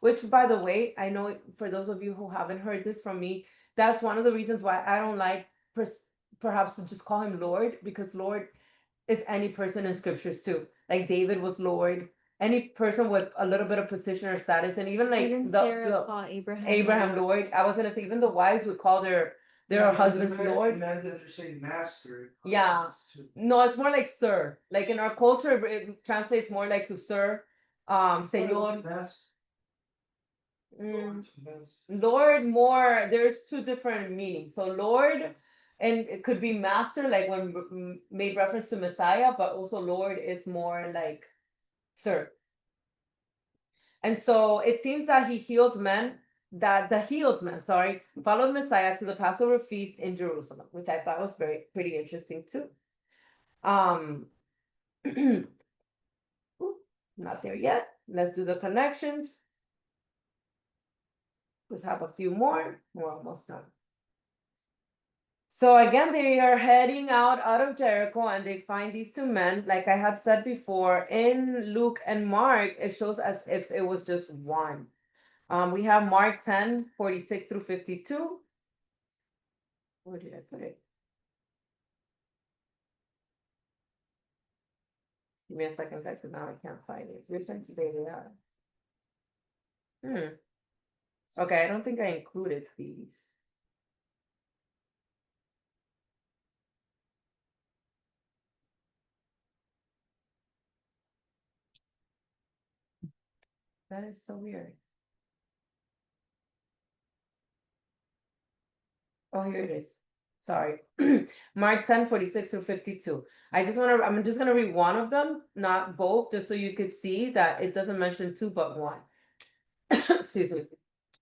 which by the way, I know for those of you who haven't heard this from me, that's one of the reasons why I don't like perhaps to just call him Lord, because Lord is any person in scriptures too. Like David was Lord, any person with a little bit of position or status, and even like Even Sarah called Abraham. Abraham Lord. I was gonna say even the wives would call their husbands Lord. Men that are saying master. Yeah. No, it's more like sir. Like in our culture, it translates more like to sir, señor. Lord more, there's two different meanings. So Lord, and it could be master, like when made reference to Messiah, but also Lord is more like sir. And so it seems that the healed men, followed Messiah to the Passover feast in Jerusalem, which I thought was pretty interesting too. Not there yet. Let's do the connections. Let's have a few more. We're almost done. So again, they are heading out of Jericho and they find these two men. Like I had said before, in Luke and Mark, it shows as if it was just one. We have Mark 10:46 through 52. Where did I put it? Give me a second, guys, because now I can't find it. Which ones they are? Okay, I don't think I included these. That is so weird. Oh, here it is. Sorry. Mark 10:46 through 52. I'm just gonna read one of them, not both, just so you could see that it doesn't mention two, but one. Excuse me.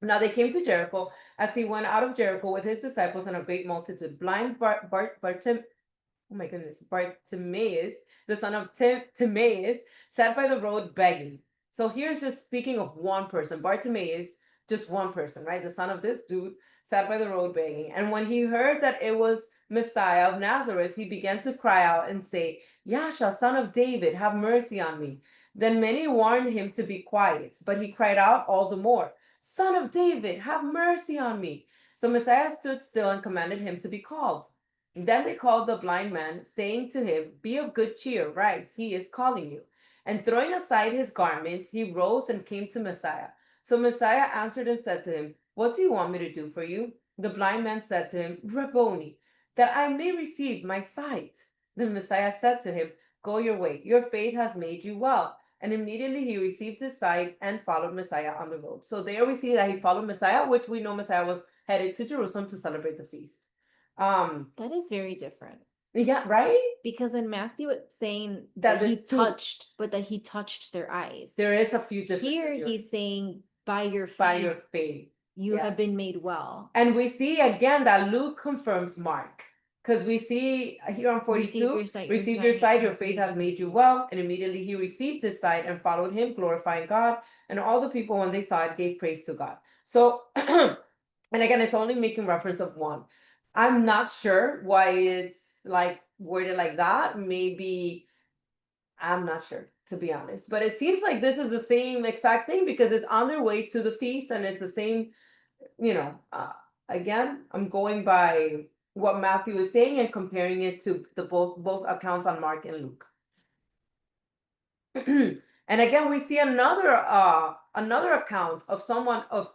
Now they came to Jericho. As he went out of Jericho with his disciples and a great multitude, blind Bartimaeus, the son of Timaeus, sat by the road begging. So here's just speaking of one person. Bartimaeus, just one person, right? The son of this dude sat by the road begging. And when he heard that it was Messiah of Nazareth, he began to cry out and say, Yasha, son of David, have mercy on me. Then many warned him to be quiet, but he cried out all the more, Son of David, have mercy on me. So Messiah stood still and commanded him to be called. Then they called the blind man, saying to him, Be of good cheer, rise, he is calling you. And throwing aside his garments, he rose and came to Messiah. So Messiah answered and said to him, What do you want me to do for you? The blind man said to him, Rabboni, that I may receive my sight. Then Messiah said to him, Go your way, your faith has made you well. And immediately he received his sight and followed Messiah on the road. So there we see that he followed Messiah, which we know Messiah was headed to Jerusalem to celebrate the feast. That is very different. Yeah, right? Because in Matthew it's saying That that he there's two. touched, but that he touched their eyes. There is a few differences Here he's saying, by your by faith, your faith. you yeah. have been made well. And we see again that Luke confirms Mark. Because we see here on 42, receive your sight, your faith has made you well. And immediately he received his sight and followed him, glorifying God. And all the people, when they saw it, gave praise to God. So, and again, it's only making reference of one. I'm not sure why it's like worded like that. Maybe, I'm not sure, to be honest. But it seems like this is the same exact thing because it's on their way to the feast and it's the same, again, I'm going by what Matthew is saying and comparing it to the both accounts on Mark and Luke. And again, we see another account of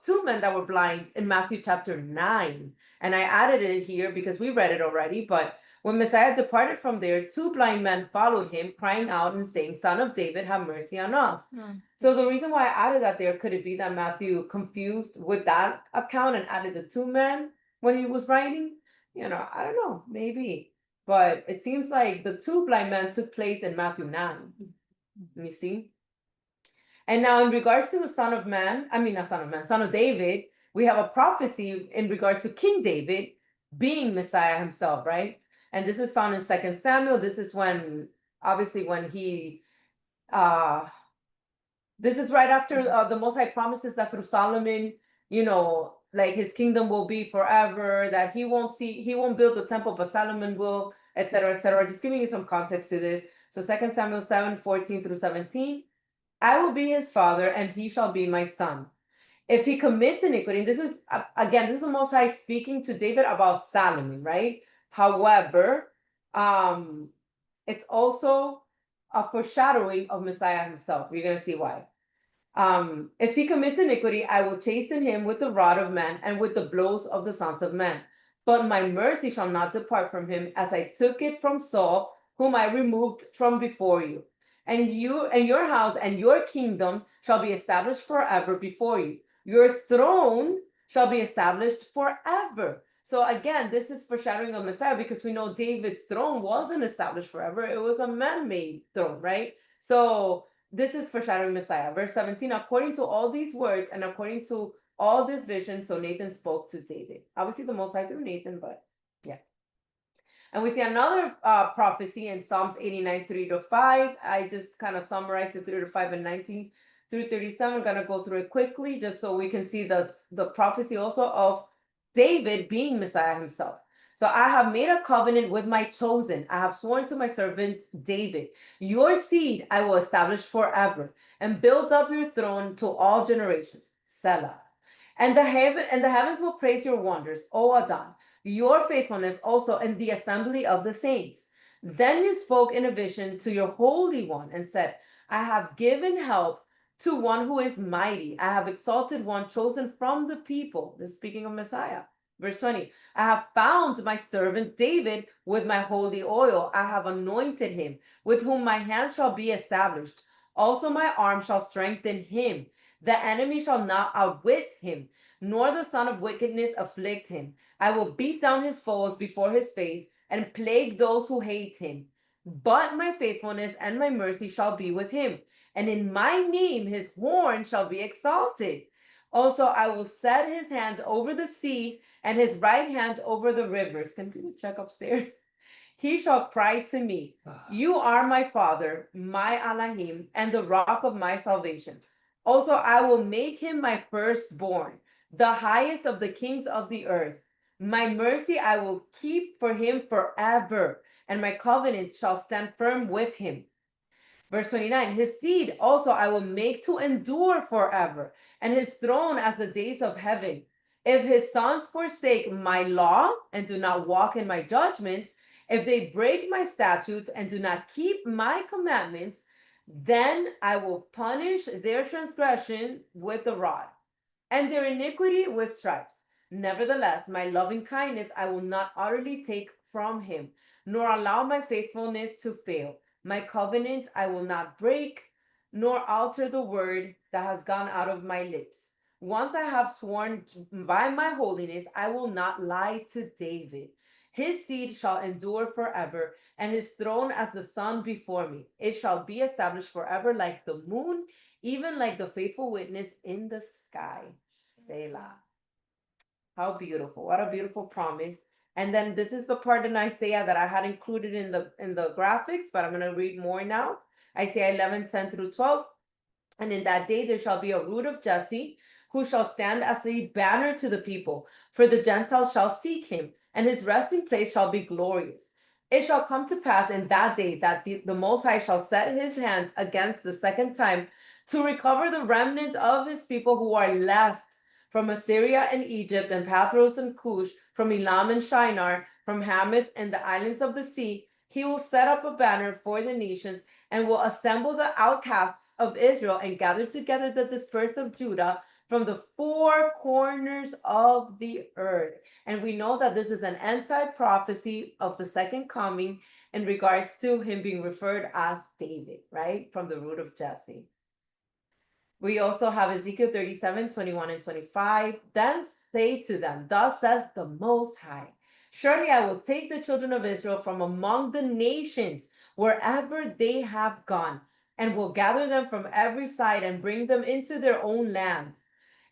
two men that were blind in Matthew chapter 9. And I added it here because we read it already. But when Messiah departed from there, two blind men followed him, crying out and saying, Son of David, have mercy on us. So the reason why I added that there, could it be that Matthew confused with that account and added the two men when he was writing? I don't know, maybe. But it seems like the two blind men took place in Matthew 9. Let me see. And now in regards to the Son of David, we have a prophecy in regards to King David being Messiah himself, right? And this is found in 2 Samuel. This is when, obviously, when he, this is right after the Most High promises that through Solomon, like his kingdom will be forever, that he won't build the temple, but Solomon will, etc., etc. Just giving you some context to this. So 2 Samuel 7:14 through 17, I will be his father, and he shall be my son. If he commits iniquity, and this is, again, this is the Most High speaking to David about Solomon, right? However, it's also a foreshadowing of Messiah himself. You're going to see why. If he commits iniquity, I will chasten him with the rod of man and with the blows of the sons of men. But my mercy shall not depart from him, as I took it from Saul, whom I removed from before you. And you and your house and your kingdom shall be established forever before you. Your throne shall be established forever. So again, this is foreshadowing of Messiah, because we know David's throne wasn't established forever. It was a man-made throne, right? So this is foreshadowing Messiah. Verse 17, according to all these words and according to all this vision, so Nathan spoke to David. Obviously the Most High through Nathan, but yeah. And we see another prophecy in Psalms 89, 3-5. I just kind of summarized it 3-5 and 19 through 37. I'm going to go through it quickly just so we can see the prophecy also of David being Messiah himself. So I have made a covenant with my chosen. I have sworn to my servant David, your seed I will establish forever and build up your throne to all generations. Selah. And the heavens will praise your wonders, O Adon, your faithfulness also in the assembly of the saints. Then you spoke in a vision to your Holy One and said, I have given help to one who is mighty. I have exalted one chosen from the people. This is speaking of Messiah. Verse 20, I have found my servant David with my holy oil. I have anointed him, with whom my hand shall be established. Also my arm shall strengthen him. The enemy shall not outwit him, nor the son of wickedness afflict him. I will beat down his foes before his face and plague those who hate him. But my faithfulness and my mercy shall be with him, and in my name his horn shall be exalted. Also, I will set his hand over the sea and his right hand over the rivers. Can people check upstairs? He shall cry to me, you are my father, my Elohim, and the rock of my salvation. Also, I will make him my firstborn, the highest of the kings of the earth. My mercy I will keep for him forever, and my covenant shall stand firm with him. Verse 29, his seed also I will make to endure forever, and his throne as the days of heaven. If his sons forsake my law and do not walk in my judgments, if they break my statutes and do not keep my commandments, then I will punish their transgression with the rod, and their iniquity with stripes. Nevertheless, my loving kindness I will not utterly take from him, nor allow my faithfulness to fail. My covenant I will not break, nor alter the word that has gone out of my lips. Once I have sworn by my holiness, I will not lie to David. His seed shall endure forever, and his throne as the sun before me. It shall be established forever like the moon, even like the faithful witness in the sky. Selah. How beautiful. What a beautiful promise. And then this is the part in Isaiah that I had included in the graphics, but I'm going to read more now. Isaiah 11, 10 through 12. And in that day there shall be a root of Jesse, who shall stand as a banner to the people. For the Gentiles shall seek him, and his resting place shall be glorious. It shall come to pass in that day that the Most High shall set his hands against the second time to recover the remnant of his people who are left from Assyria and Egypt and Pathros and Cush, from Elam and Shinar, from Hamath and the islands of the sea. He will set up a banner for the nations and will assemble the outcasts of Israel and gather together the dispersed of Judah from the four corners of the earth. And we know that this is an anti-prophecy of the second coming in regards to him being referred as David, right? From the root of Jesse. We also have Ezekiel 37, 21 and 25. Then say to them, thus says the Most High, surely I will take the children of Israel from among the nations wherever they have gone, and will gather them from every side and bring them into their own land.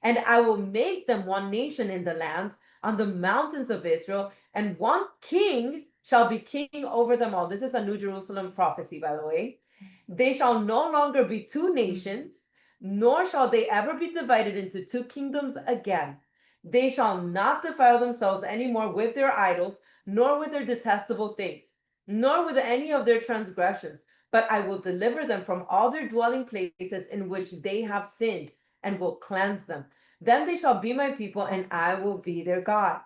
And I will make them one nation in the land, on the mountains of Israel, and one king shall be king over them all. This is a New Jerusalem prophecy, by the way. They shall no longer be two nations, nor shall they ever be divided into two kingdoms again. They shall not defile themselves any more with their idols, nor with their detestable things, nor with any of their transgressions, but I will deliver them from all their dwelling places in which they have sinned, and will cleanse them. Then they shall be my people, and I will be their God.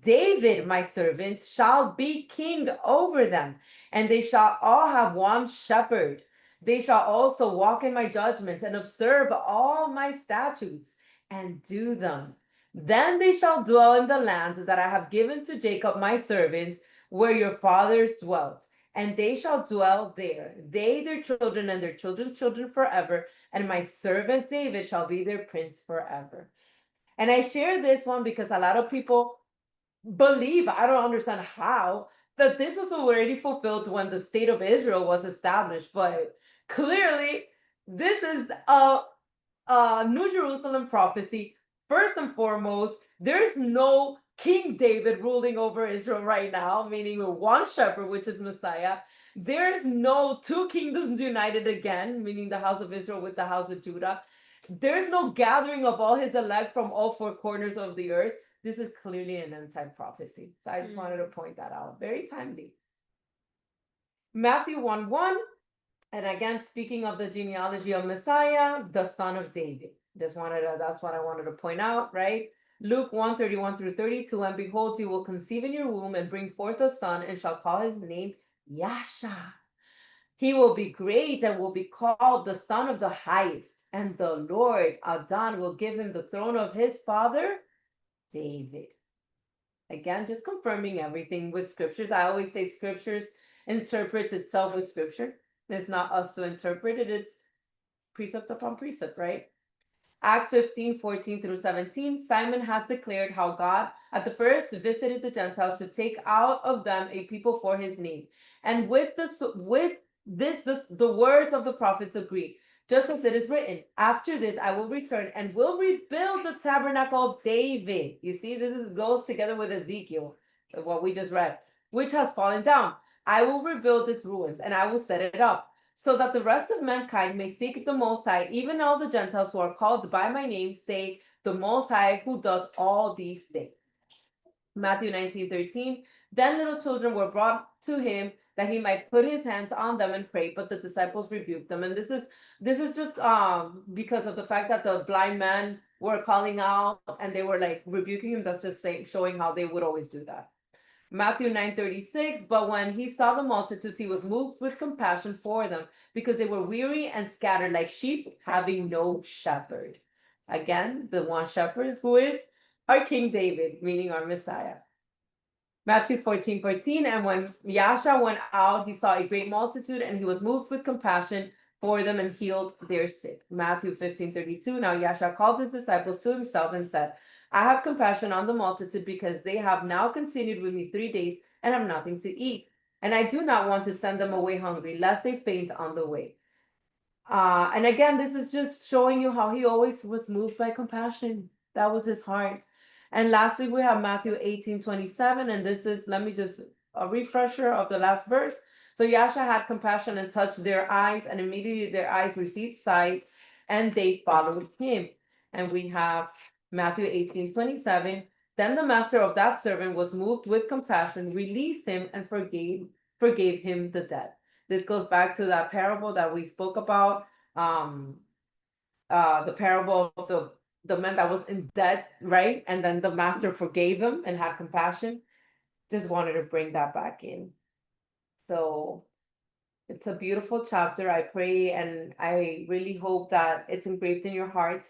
David, my servant, shall be king over them, and they shall all have one shepherd. They shall also walk in my judgments and observe all my statutes and do them. Then they shall dwell in the land that I have given to Jacob, my servant, where your fathers dwelt. And they shall dwell there, they, their children, and their children's children forever. And my servant David shall be their prince forever. And I share this one because a lot of people believe, I don't understand how, that this was already fulfilled when the state of Israel was established. But clearly, this is a New Jerusalem prophecy. First and foremost, there's no King David ruling over Israel right now, meaning one shepherd, which is Messiah. There's no two kingdoms united again, meaning the house of Israel with the house of Judah. There's no gathering of all his elect from all four corners of the earth. This is clearly an end time prophecy. So I just wanted to point that out. Very timely. Matthew 1:1. And again, speaking of the genealogy of Messiah, the son of David. That's what I wanted to point out, right? Luke 1:31 through 32. And behold, you will conceive in your womb and bring forth a son, and shall call his name Yasha. He will be great and will be called the Son of the Highest. And the Lord Adon will give him the throne of his father David. Again, just confirming everything with scriptures. I always say scriptures interprets itself with scripture. It's not us to interpret it, it's precept upon precept, right? Acts 15:14 through 17. Simon has declared how God at the first visited the Gentiles to take out of them a people for his name. And with this, the words of the prophets agree. Just as it is written, after this I will return and will rebuild the tabernacle of David. You see, goes together with Ezekiel, what we just read, which has fallen down. I will rebuild its ruins and I will set it up, so that the rest of mankind may seek the Most High, even all the Gentiles who are called by my name, say, the Most High who does all these things. Matthew 19:13. Then little children were brought to him that he might put his hands on them and pray, but the disciples rebuked them. And this is just because of the fact that the blind men were calling out and they were like rebuking him. That's just showing how they would always do that. Matthew 9:36. But when he saw the multitudes, he was moved with compassion for them, because they were weary and scattered like sheep, having no shepherd. Again, the one shepherd who is our King David, meaning our Messiah. Matthew 14:14. And when Yasha went out, he saw a great multitude, and he was moved with compassion for them and healed their sick. Matthew 15:32. Now Yasha called his disciples to himself and said, I have compassion on the multitude, because they have now continued with me 3 days and have nothing to eat. And I do not want to send them away hungry, lest they faint on the way. And again, this is just showing you how he always was moved by compassion. That was his heart. And lastly, we have Matthew 18:27. And this is, let me just, a refresher of the last verse. So Yasha had compassion and touched their eyes, and immediately their eyes received sight, and they followed him. And we have Matthew 18:27. Then the master of that servant was moved with compassion, released him, and forgave him the debt. This goes back to that parable that we spoke about, the parable of the man that was in debt, right? And then the master forgave him and had compassion. Just wanted to bring that back in. So it's a beautiful chapter. I pray and I really hope that it's engraved in your hearts,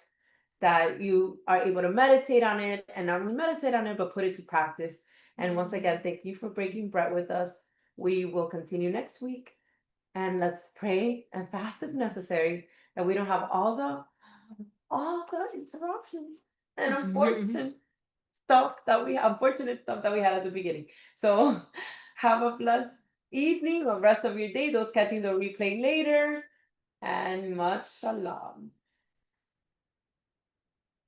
that you are able to meditate on it, and not only meditate on it, but put it to practice. And once again, thank you for breaking bread with us. We will continue next week, and let's pray and fast if necessary, that we don't have all the interruptions and unfortunate stuff that we had at the beginning. So have a blessed evening or rest of your day, those catching the replay later, and much shalom.